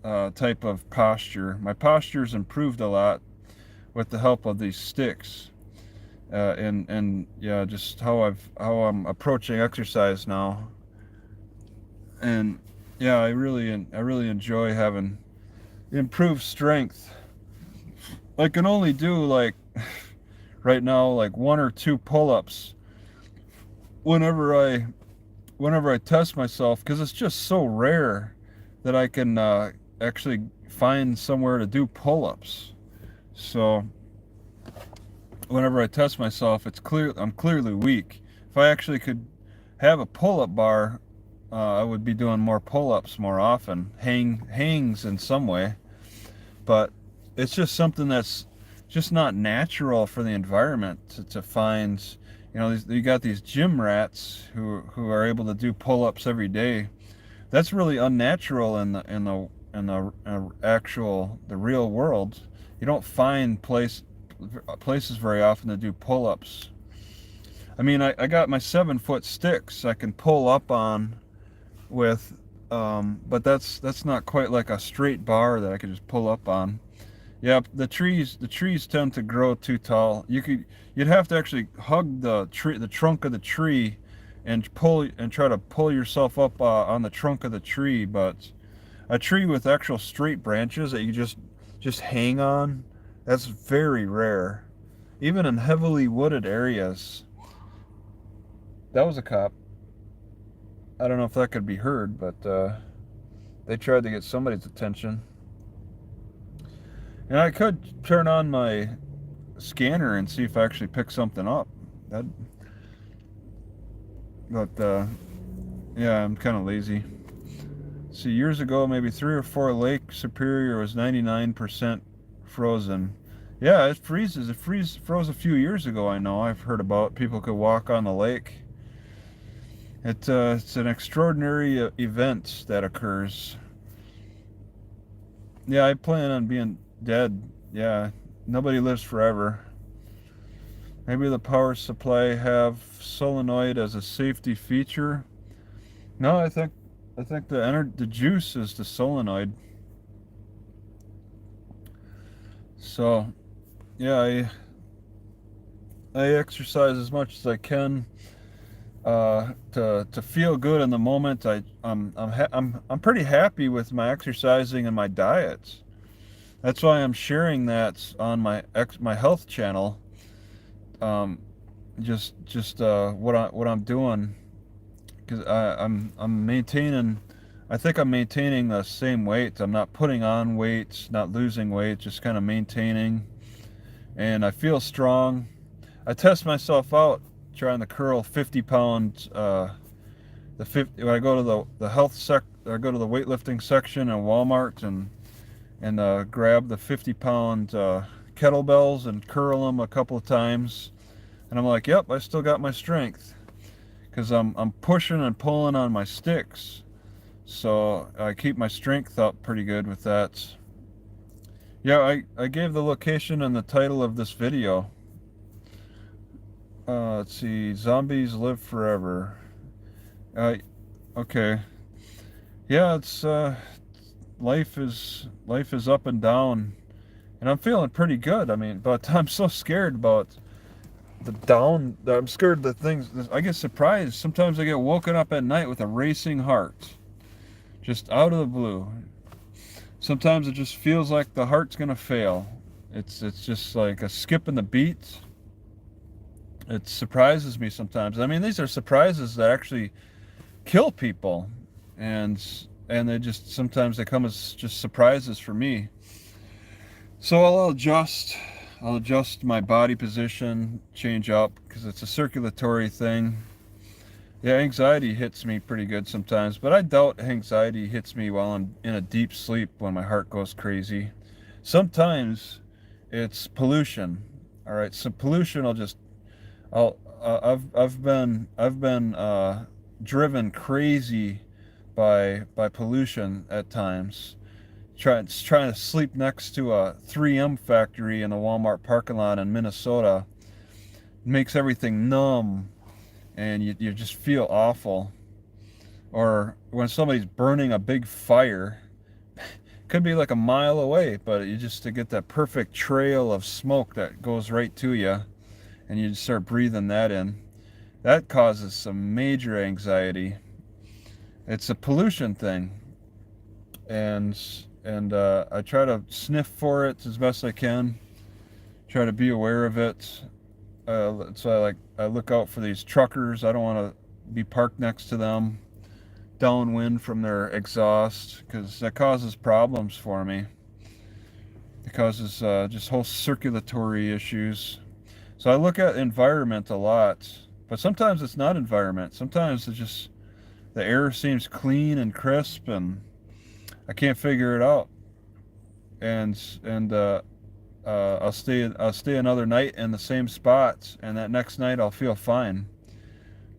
type of posture. My posture's improved a lot with the help of these sticks. And yeah, just how I'm approaching exercise now. And yeah, I really enjoy having improved strength. I can only do like right now like one or two pull-ups whenever I test myself because it's just so rare that I can actually find somewhere to do pull-ups. So whenever I test myself, I'm clearly weak. If I actually could have a pull-up bar, I would be doing more pull-ups more often, hangs in some way. But it's just something that's just not natural for the environment to find. You know, you got these gym rats who are able to do pull-ups every day. That's really unnatural in the actual the real world. You don't find places very often to do pull-ups. I mean, I got my 7-foot sticks I can pull up on with, but that's not quite like a straight bar that I could just pull up on. Yeah, the trees tend to grow too tall. You'd have to actually hug the trunk of the tree, and try to pull yourself up on the trunk of the tree. But a tree with actual straight branches that you just hang on, that's very rare, even in heavily wooded areas. That was a cop. I don't know if that could be heard, but they tried to get somebody's attention. And I could turn on my scanner and see if I actually pick something up. But yeah, I'm kind of lazy. See, years ago, maybe 3 or 4, Lake Superior was 99% frozen. Yeah, it freezes. It froze a few years ago. I know. I've heard about people could walk on the lake. It's an extraordinary event that occurs. Yeah, I plan on being dead. Yeah, nobody lives forever. Maybe the power supply have solenoid as a safety feature. No, I think the juice is the solenoid. So, yeah, I exercise as much as I can to feel good in the moment. I'm pretty happy with my exercising and my diet. That's why I'm sharing that on my health channel. Just what I'm doing, because I'm maintaining. I think I'm maintaining the same weight. I'm not putting on weight, not losing weight, just kind of maintaining. And I feel strong. I test myself out trying to curl 50 pound. When I go to the I go to the weightlifting section in Walmart and grab the 50-pound kettlebells and curl them a couple of times. And I'm like, yep, I still got my strength, because I'm pushing and pulling on my sticks. So I keep my strength up pretty good with that. Yeah, I gave the location and the title of this video. Let's see, zombies live forever. Okay. Yeah, it's life is up and down, and I'm feeling pretty good. I mean, but I'm so scared about the down. I'm scared that things. I get surprised sometimes. I get woken up at night with a racing heart, just out of the blue. Sometimes it just feels like the heart's gonna fail. It's just like a skip in the beat. It surprises me sometimes. I mean, these are surprises that actually kill people, and they just sometimes they come as just surprises for me. So I'll adjust my body position, change up, because it's a circulatory thing. Yeah, anxiety hits me pretty good sometimes, but I doubt anxiety hits me while I'm in a deep sleep when my heart goes crazy. Sometimes it's pollution. All right, so pollution, I've been driven crazy by pollution at times. Trying to sleep next to a 3M factory in a Walmart parking lot in Minnesota makes everything numb, and you just feel awful. Or when somebody's burning a big fire, could be like a mile away, but you just to get that perfect trail of smoke that goes right to you, and you just start breathing that in. That causes some major anxiety. It's a pollution thing, and I try to sniff for it as best I can. Try to be aware of it. So I look out for these truckers. I don't want to be parked next to them, downwind from their exhaust, because that causes problems for me. It causes just whole circulatory issues. So I look at environment a lot, but sometimes it's not environment. Sometimes it's just the air seems clean and crisp, and I can't figure it out. And I'll stay another night in the same spot, and that next night I'll feel fine.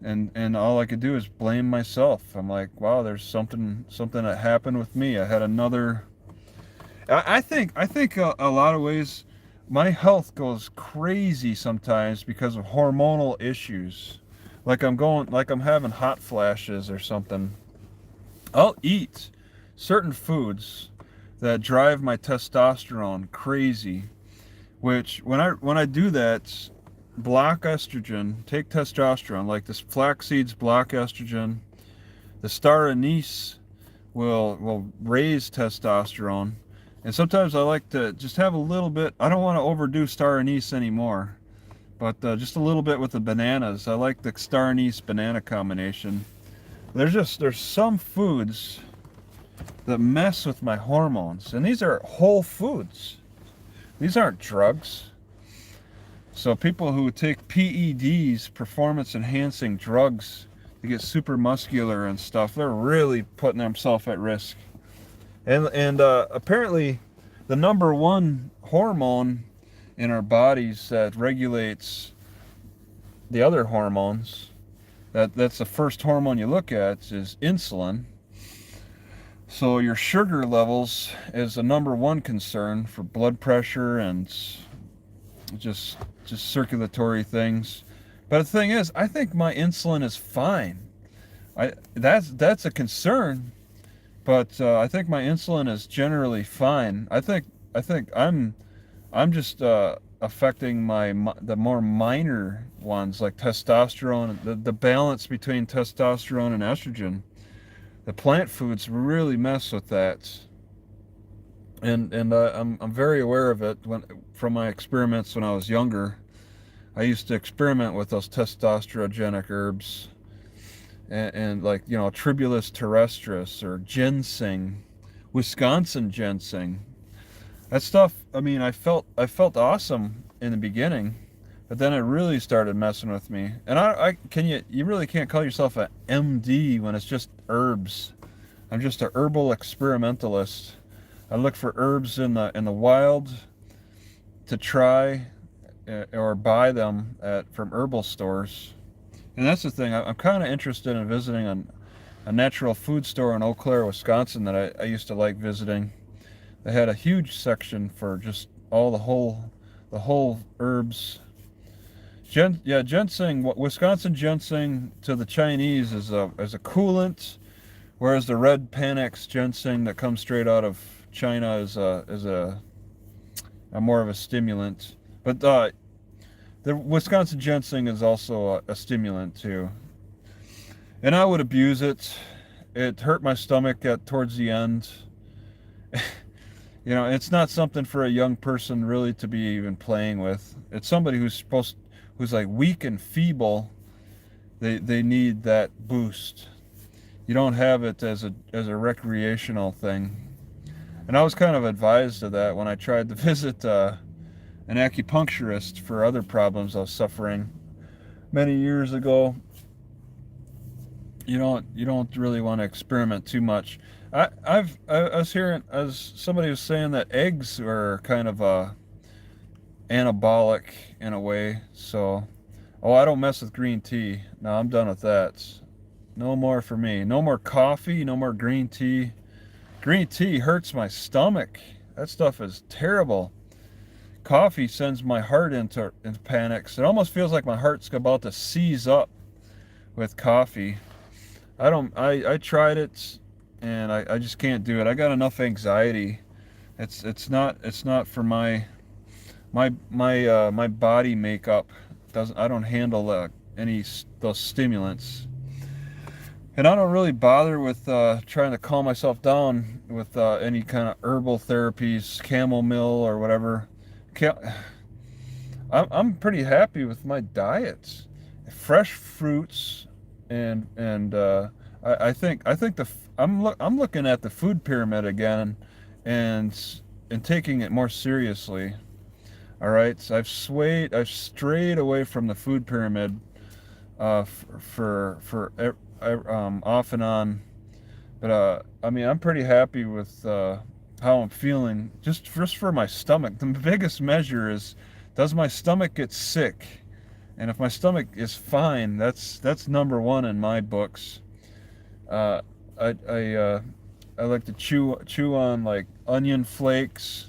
And all I could do is blame myself. I'm like, wow, there's something that happened with me. I had another. I think a lot of ways my health goes crazy sometimes because of hormonal issues. Like I'm having hot flashes or something. I'll eat certain foods that drive my testosterone crazy, which when I do that, block estrogen, take testosterone, like this flax seeds block estrogen. The star anise will raise testosterone. And sometimes I like to just have a little bit. I don't want to overdo star anise anymore, but just a little bit with the bananas. I like the star anise banana combination. There's some foods that mess with my hormones, and these are whole foods. These aren't drugs. So people who take PEDs, performance enhancing drugs, to get super muscular and stuff, they're really putting themselves at risk. And apparently the number one hormone in our bodies that regulates the other hormones, that's the first hormone you look at, is insulin. So your sugar levels is the number one concern for blood pressure and just circulatory things. But the thing is, I think my insulin is fine. That's a concern, but I think my insulin is generally fine. I think I'm just affecting the more minor ones, like testosterone, the balance between testosterone and estrogen. The plant foods really mess with that. I'm very aware of it from my experiments when I was younger. I used to experiment with those testosterogenic herbs, and like, you know, Tribulus terrestris or ginseng, Wisconsin ginseng. That stuff, I mean, I felt awesome in the beginning, but then it really started messing with me. And I can you really can't call yourself an MD when it's just herbs. I'm just a herbal experimentalist. I look for herbs in the wild to try, or buy them from herbal stores. And that's the thing. I'm kind of interested in visiting a natural food store in Eau Claire, Wisconsin that I used to like visiting. They had a huge section for just all the whole herbs. Ginseng, Wisconsin ginseng to the Chinese is a coolant, whereas the red Panax ginseng that comes straight out of China is a more of a stimulant. But the Wisconsin ginseng is also a stimulant too, and I would abuse it. It hurt my stomach towards the end. You know, it's not something for a young person really to be even playing with. It's somebody who's like weak and feeble. They need that boost. You don't have it as a recreational thing. And I was kind of advised of that when I tried to visit an acupuncturist for other problems I was suffering many years ago. You don't really want to experiment too much. I was hearing, as somebody was saying, that eggs are kind of anabolic in a way. So, oh, I don't mess with green tea. No, I'm done with that. No more for me. No more coffee. No more green tea. Green tea hurts my stomach. That stuff is terrible. Coffee sends my heart into panics. It almost feels like my heart's about to seize up with coffee. I tried it, and I just can't do it. I got enough anxiety. It's not for my body makeup. Doesn't I don't handle those stimulants. And I don't really bother with trying to calm myself down with any kind of herbal therapies, chamomile or whatever. I'm pretty happy with my diet. Fresh fruits, and I think I'm looking at the food pyramid again, and taking it more seriously. All right, so I've strayed away from the food pyramid for off and on, but I mean, I'm pretty happy with how I'm feeling just for my stomach. The biggest measure is, does my stomach get sick? And if my stomach is fine, that's number one in my books. Uh, I like to chew on like onion flakes.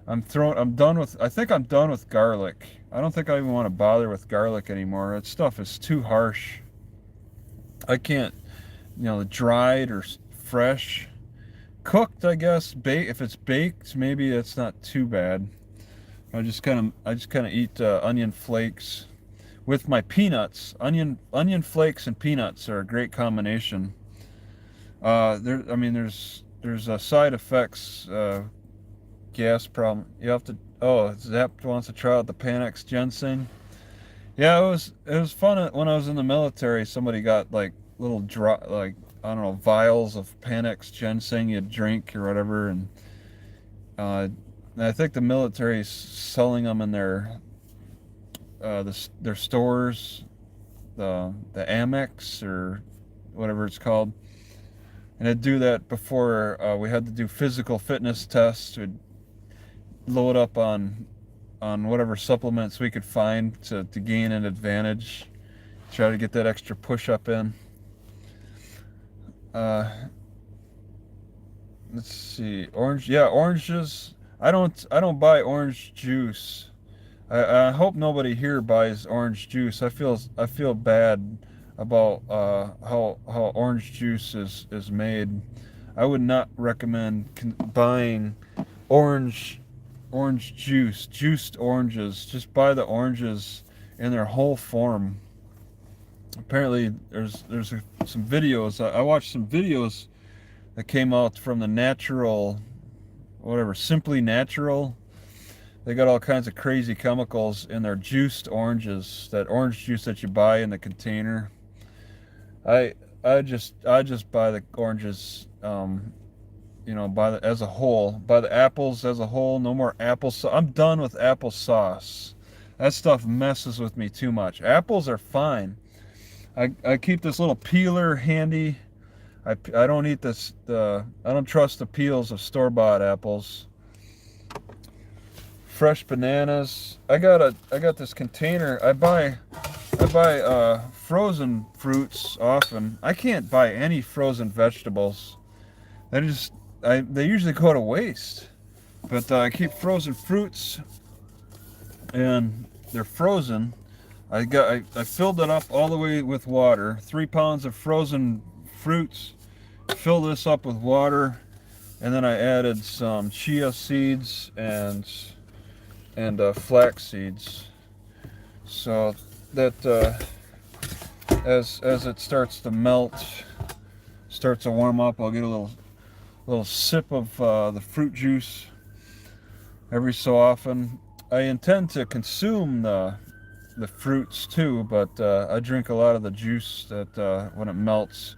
I think I'm done with garlic. I don't think I even want to bother with garlic anymore. That stuff is too harsh. I can't, dried or fresh. Cooked, I guess. If it's baked, maybe it's not too bad. I just kind of eat onion flakes with my peanuts. Onion flakes and peanuts are a great combination. There's side effects, gas problem. You have to. Oh, Zap wants to try out the Panax ginseng. Yeah, it was fun when I was in the military. Somebody got like little like, I don't know, vials of Panax ginseng you drink or whatever, and uh, I think the military's selling them in their stores, the Amex or whatever it's called. And I'd do that before we had to do physical fitness tests. We'd load up on whatever supplements we could find to gain an advantage. Try to get that extra push up in. Uh, let's see, orange. Yeah, oranges. I don't buy orange juice. I hope nobody here buys orange juice. I feel bad about how orange juice is made. I would not recommend buying orange juice, juiced oranges. Just buy the oranges in their whole form. Apparently, there's some videos. I watched some videos that came out from the natural whatever, Simply Natural. They got all kinds of crazy chemicals in their juiced oranges, that orange juice that you buy in the container. I I just buy the oranges, as a whole. Buy the apples as a whole. No more apple. I'm done with applesauce. That stuff messes with me too much. Apples are fine. I keep this little peeler handy. I don't eat this. I don't trust the peels of store-bought apples. Fresh bananas. I got this container. I buy frozen fruits often. I can't buy any frozen vegetables. They usually go to waste. But I keep frozen fruits, and they're frozen. I filled it up all the way with water. 3 pounds of frozen fruits. Fill this up with water, and then I added some chia seeds and flax seeds. So that as it starts to melt, starts to warm up, I'll get a little sip of the fruit juice every so often. I intend to consume the fruits too, but I drink a lot of the juice that when it melts.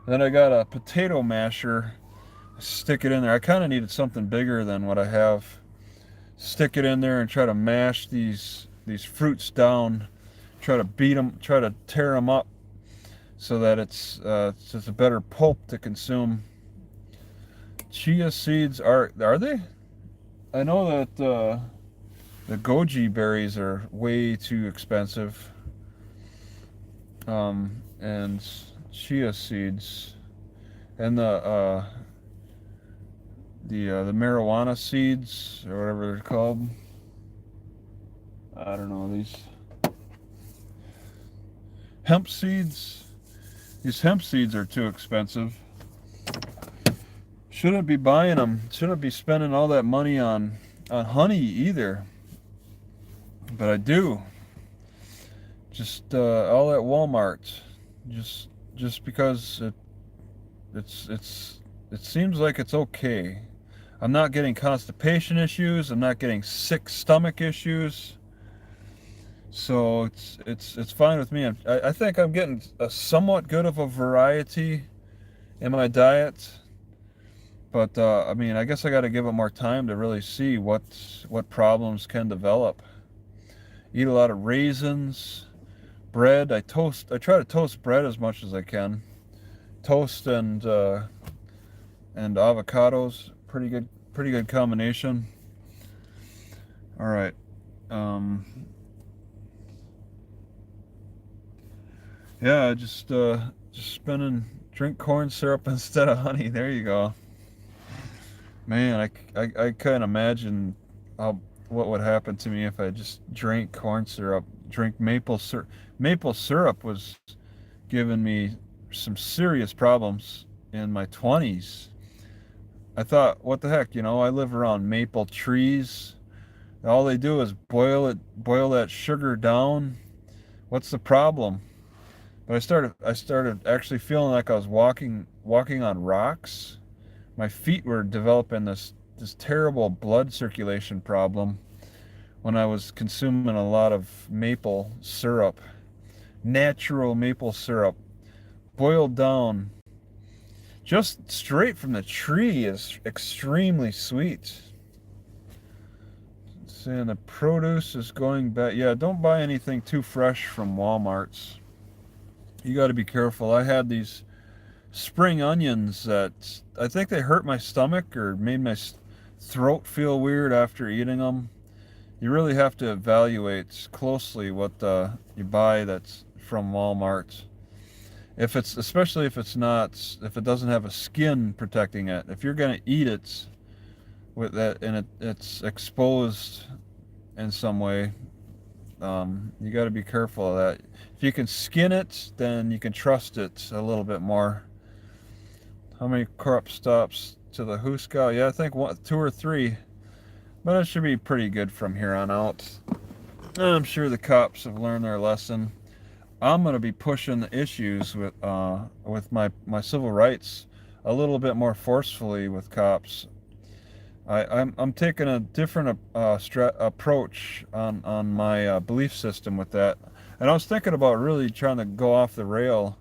And then I got a potato masher. Stick it in there. I kind of needed something bigger than what I have. Stick it in there and try to mash these fruits down. Try to beat them. Try to tear them up so that it's just a better pulp to consume. Chia seeds are they? I know that the goji berries are way too expensive. And chia seeds and the marijuana seeds, or whatever they're called. I don't know, these hemp seeds. These hemp seeds are too expensive. Shouldn't be buying them. Shouldn't be spending all that money on honey either. But I do. Just all at Walmart. Just because it seems like it's okay. I'm not getting constipation issues. I'm not getting sick stomach issues. So it's fine with me. I think I'm getting a somewhat good of a variety in my diet. But I mean, I guess I got to give it more time to really see what problems can develop. Eat a lot of raisins, bread. I try to toast bread as much as I can. Toast and avocados, pretty good combination. All right. Yeah, just drink corn syrup instead of honey. There you go. Man, I can't imagine what would happen to me if I just drank corn syrup. Drink maple syrup. Maple syrup was giving me some serious problems in my 20s. I thought, what the heck, I live around maple trees. All they do is boil that sugar down. What's the problem? But I started actually feeling like I was walking on rocks. My feet were developing this terrible blood circulation problem when I was consuming a lot of maple syrup. Natural maple syrup, boiled down, just straight from the tree, is extremely sweet. Saying the produce is going bad. Yeah, don't buy anything too fresh from Walmart's. You got to be careful. I had these spring onions that I think they hurt my stomach or made my throat feel weird after eating them. You really have to evaluate closely what you buy that's from Walmart. Especially if it doesn't have a skin protecting it. If you're gonna eat it with that and it's exposed in some way, you got to be careful of that. If you can skin it, then you can trust it a little bit more. How many crop stops to the Huska? Yeah, I think 2 or 3. But it should be pretty good from here on out. I'm sure the cops have learned their lesson. I'm going to be pushing the issues with my civil rights a little bit more forcefully with cops. I'm taking a different approach on my belief system with that, and I was thinking about really trying to go off the rail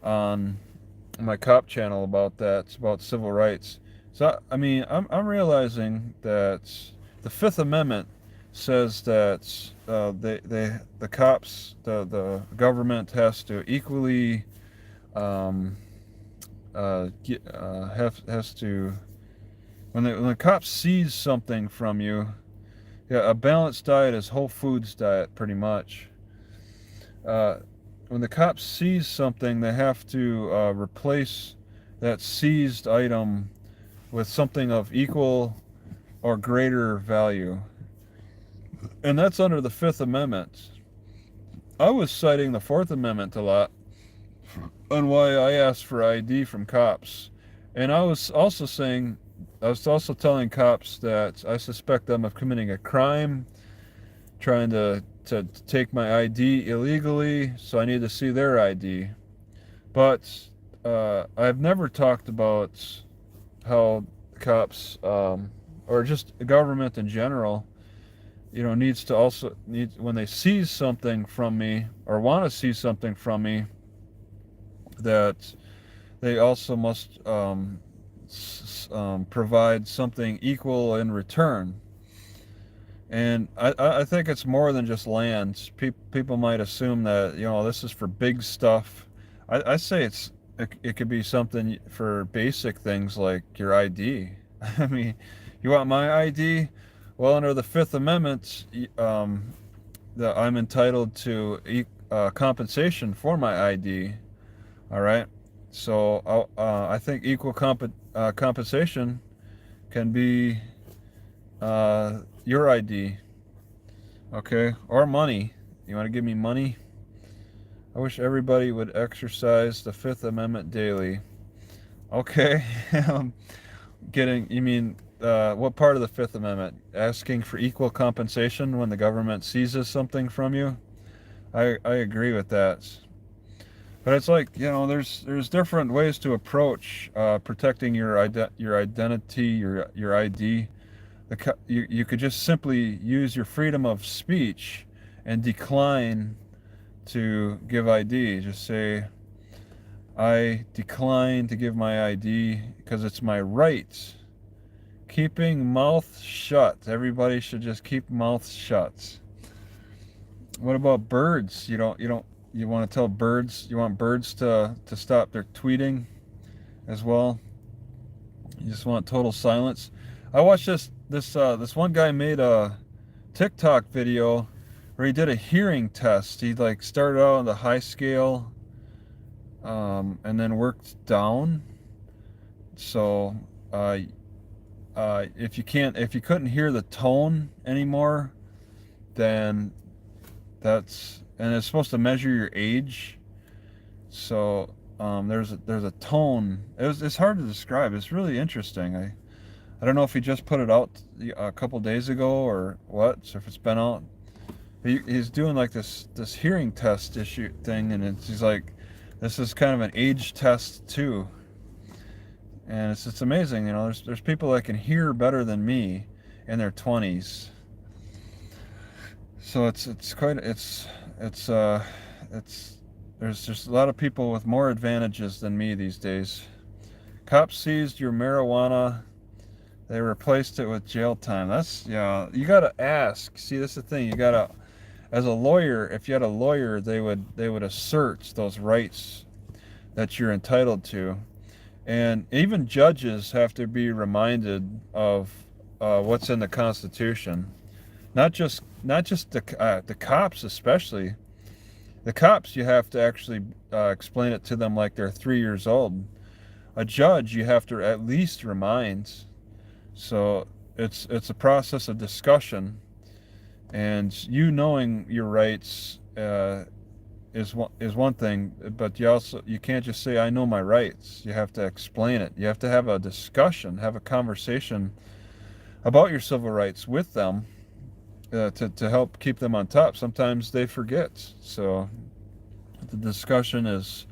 on my cop channel about that, about civil rights. So I mean, I'm realizing that the Fifth Amendment says that the cops, the government has to equally has to, when the cop sees something from you, yeah, a balanced diet is whole foods diet pretty much. Uh, when the cop sees something, they have to replace that seized item with something of equal or greater value. And that's under the Fifth Amendment. I was citing the Fourth Amendment a lot on why I asked for ID from cops. And I was also telling cops that I suspect them of committing a crime, trying to take my ID illegally, so I need to see their ID. But I've never talked about how cops, or just the government in general, needs when they seize something from me or want to seize something from me, that they also must provide something equal in return. And I think it's more than just land. People might assume that, this is for big stuff. I say it could be something for basic things like your ID. I mean, you want my ID? Well, under the Fifth Amendment, that I'm entitled to compensation for my ID. All right. So I think equal compensation can be your ID, okay, or money. You want to give me money? I wish everybody would exercise the Fifth Amendment daily. Okay. You mean what part of the Fifth Amendment? Asking for equal compensation when the government seizes something from you? I agree with that. But it's like, there's different ways to approach protecting your identity, your ID. You could just simply use your freedom of speech and decline to give ID. Just say, I decline to give my ID because it's my right. Keeping mouth shut. Everybody should just keep mouths shut. What about birds? You want to tell birds, you want birds to stop their tweeting as well? You just want total silence? I watched this one guy made a TikTok video where he did a hearing test. He started out on the high scale, and then worked down. So if you couldn't hear the tone anymore, then and it's supposed to measure your age. So there's a tone. It's hard to describe. It's really interesting. I don't know if he just put it out a couple days ago or what. So if it's been out, he's doing this hearing test issue thing, and he's like, this is kind of an age test too. And it's amazing. There's people that can hear better than me in their 20s. So there's just a lot of people with more advantages than me these days. Cops seized your marijuana. They replaced it with jail time. You gotta ask. See, that's the thing. You gotta, as a lawyer, if you had a lawyer, they would assert those rights that you're entitled to. And even judges have to be reminded of what's in the Constitution. Not just the cops, especially. The cops, you have to actually explain it to them like they're 3 years old. A judge, you have to at least remind. So it's a process of discussion, and knowing your rights is one thing, but you can't just say I know my rights. You have to explain it. You have to have a discussion, have a conversation about your civil rights with them. To help keep them on top. Sometimes they forget. So the discussion is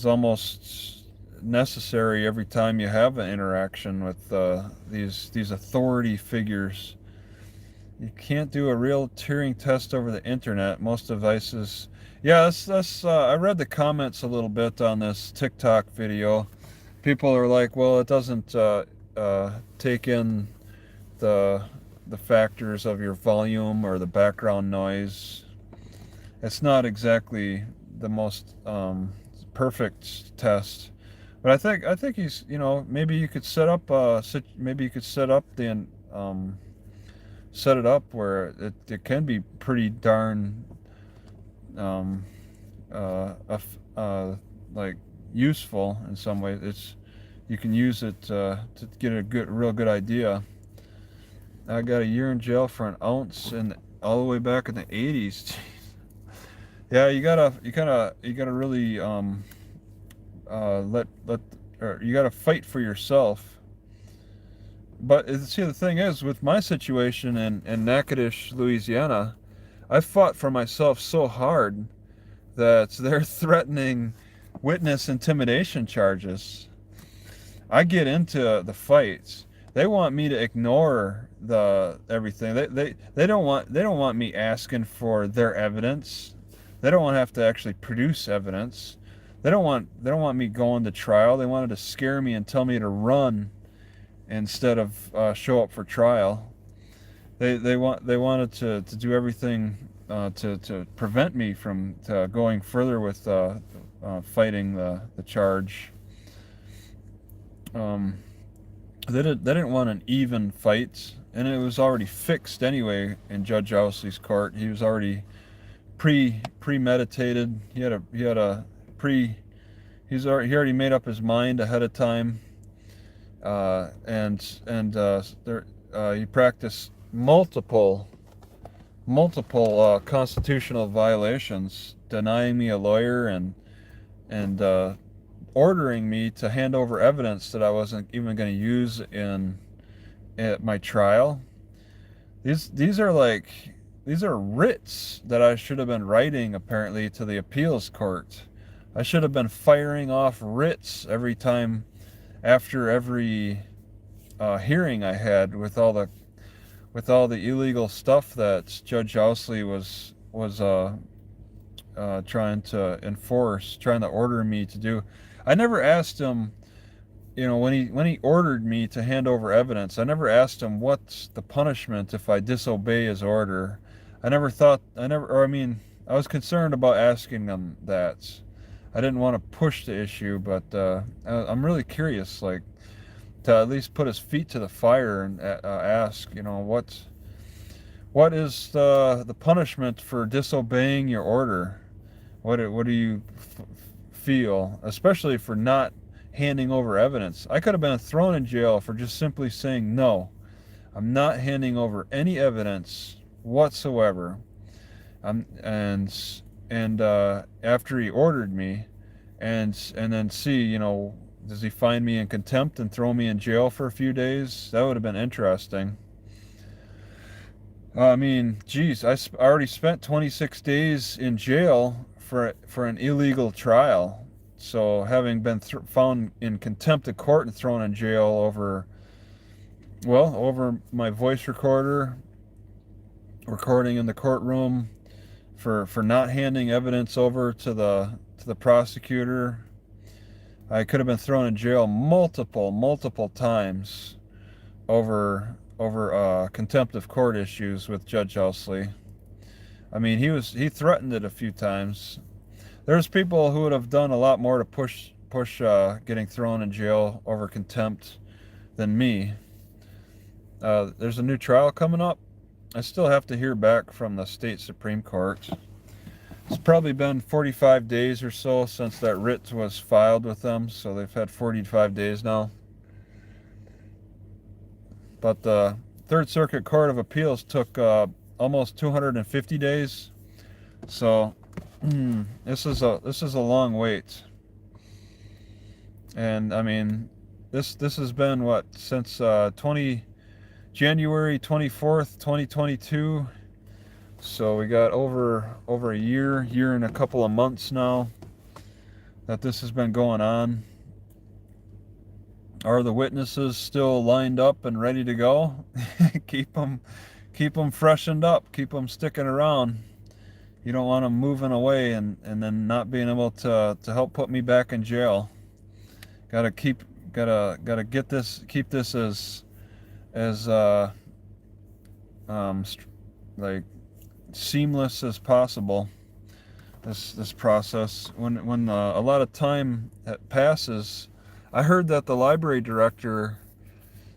almost necessary every time you have an interaction with these authority figures. You can't do a real Turing test over the internet. Most devices. Yeah, that's I read the comments a little bit on this TikTok video. People are like, well, it doesn't take in the factors of your volume or the background noise. It's not exactly the most perfect test, but I think he's, maybe you could set up maybe you could set up the set it up where it can be pretty darn like useful in some ways. You can use it to get a real good idea. I got a year in jail for an ounce, and all the way back in the 80s. Yeah, you gotta really or you gotta fight for yourself. But see, the thing is, with my situation in Natchitoches, Louisiana, I fought for myself so hard that they're threatening witness intimidation charges. I get into the fights. They want me to ignore everything. They don't want me asking for their evidence. They don't want to have to actually produce evidence. They don't want me going to trial. They wanted to scare me and tell me to run instead of show up for trial. They wanted to do everything to prevent me from going further with fighting the charge. They didn't want an even fight, and it was already fixed anyway in Judge Owsley's court. He was already premeditated. He already made up his mind ahead of time, he practiced multiple constitutional violations, denying me a lawyer and ordering me to hand over evidence that I wasn't even going to use at my trial. These are writs that I should have been writing, apparently, to the appeals court. I should have been firing off writs every time after every hearing I had with all the illegal stuff that Judge Owsley was trying to enforce, trying to order me to do. I never asked him, when he ordered me to hand over evidence, I never asked him what's the punishment if I disobey his order. I was concerned about asking him that. I didn't want to push the issue, but I'm really curious, to at least put his feet to the fire and ask, what is the punishment for disobeying your order? What do you feel, especially for not handing over evidence? I could have been thrown in jail for just simply saying, no, I'm not handing over any evidence whatsoever. And after he ordered me, and then see, does he find me in contempt and throw me in jail for a few days? That would have been interesting. I mean, geez, I already spent 26 days in jail for an illegal trial. So having been found in contempt of court and thrown in jail over my voice recording in the courtroom, for not handing evidence over to the prosecutor, I could have been thrown in jail multiple times over contempt of court issues with Judge Owsley. I mean, he threatened it a few times. There's people who would have done a lot more to push getting thrown in jail over contempt than me. There's a new trial coming up. I still have to hear back from the state Supreme Court. It's probably been 45 days or so since that writ was filed with them, so they've had 45 days now. But the Third Circuit Court of Appeals took almost 250 days. So this is a long wait. And I mean, this has been since January 24th, 2022. So we got over a year and a couple of months now that this has been going on. Are the witnesses still lined up and ready to go? keep them freshened up, keep them sticking around. You don't want them moving away and then not being able to help put me back in jail. Gotta get this, keep this as like seamless as possible. This process. When a lot of time passes, I heard that the library director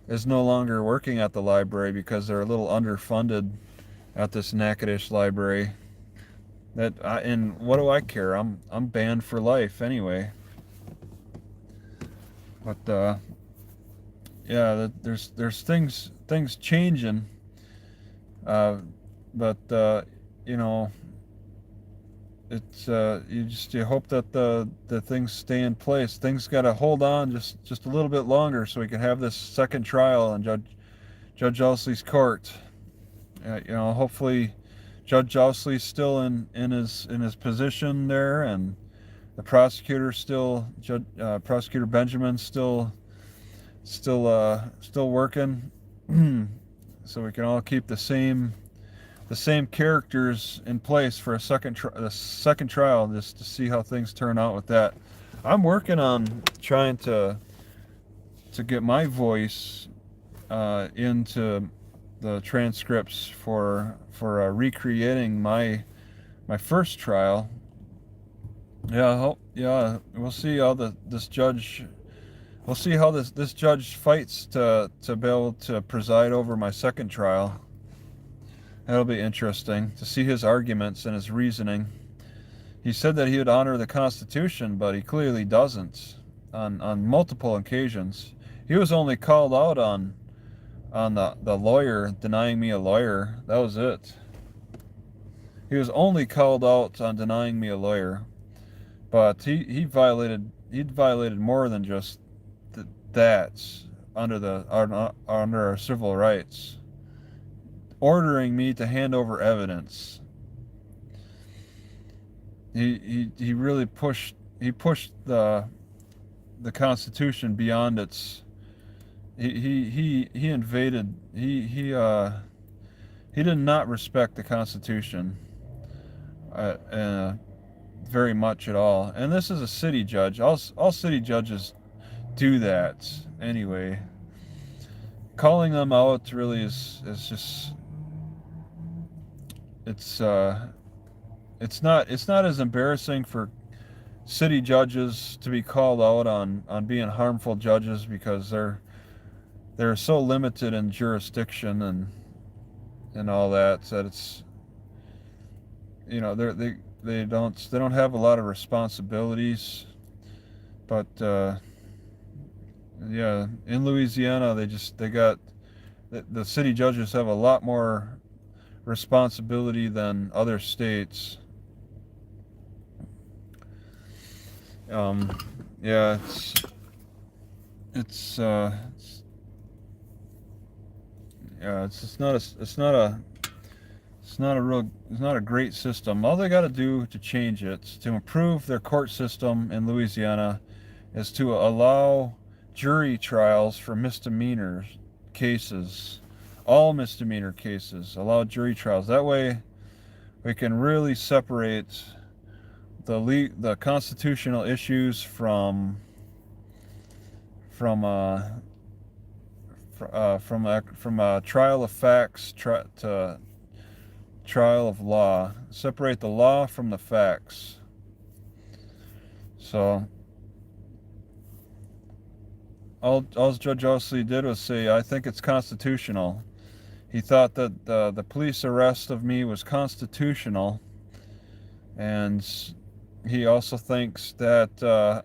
is no longer working at the library because they're a little underfunded at this Natchitoches library. And what do I care? I'm banned for life anyway. But yeah, there's things changing. But you know, it's you hope that the things stay in place. Things got to hold on just a little bit longer so we can have this second trial in Judge Ousley's court. You know, hopefully Judge Ousley's still in his position there, and the prosecutor still, Prosecutor Benjamin's still working, so we can all keep the same characters in place for a second trial, just to see how things turn out with that. I'm working on trying to get my voice into the transcripts for recreating my first trial. Yeah, we'll see how this judge fights to be able to preside over my second trial. That'll be interesting to see his arguments and his reasoning. He said that he would honor the Constitution, but he clearly doesn't on multiple occasions. He was only called out on the lawyer denying me a lawyer. That was it. He was only called out on denying me a lawyer, but he violated more than just that under our civil rights, ordering me to hand over evidence. He really pushed the Constitution beyond its. He invaded. He did not respect the Constitution very much at all. And this is a city judge. All city judges do that anyway. Calling them out really is just. It's not as embarrassing for city judges to be called out on being harmful judges, because they're so limited in jurisdiction and all that it's, you know, they don't have a lot of responsibilities. But yeah, in Louisiana they got the city judges have a lot more responsibility than other states. Yeah, it's not a great system. All they got to do to change it, to improve their court system in Louisiana, is to allow jury trials for misdemeanor cases. All misdemeanor cases, allow jury trials. That way we can really separate the constitutional issues from a trial of facts to trial of law. Separate the law from the facts. So all Judge Ousley did was say, I think it's constitutional. He thought that the police arrest of me was constitutional, and he also thinks that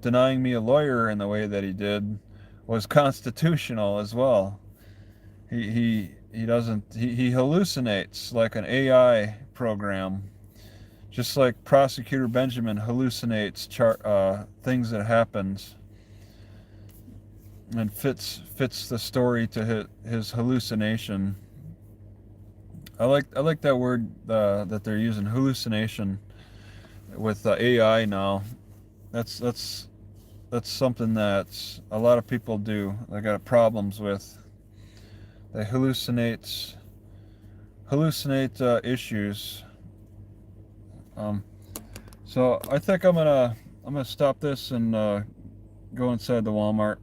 denying me a lawyer in the way that he did was constitutional as well. He hallucinates like an AI program, just like Prosecutor Benjamin hallucinates things that happened, and fits the story to his hallucination. I like that word that they're using, hallucination, with AI now. That's that's something that a lot of people do. They got problems with. They hallucinate issues. So I think I'm gonna stop this and go inside the Walmart.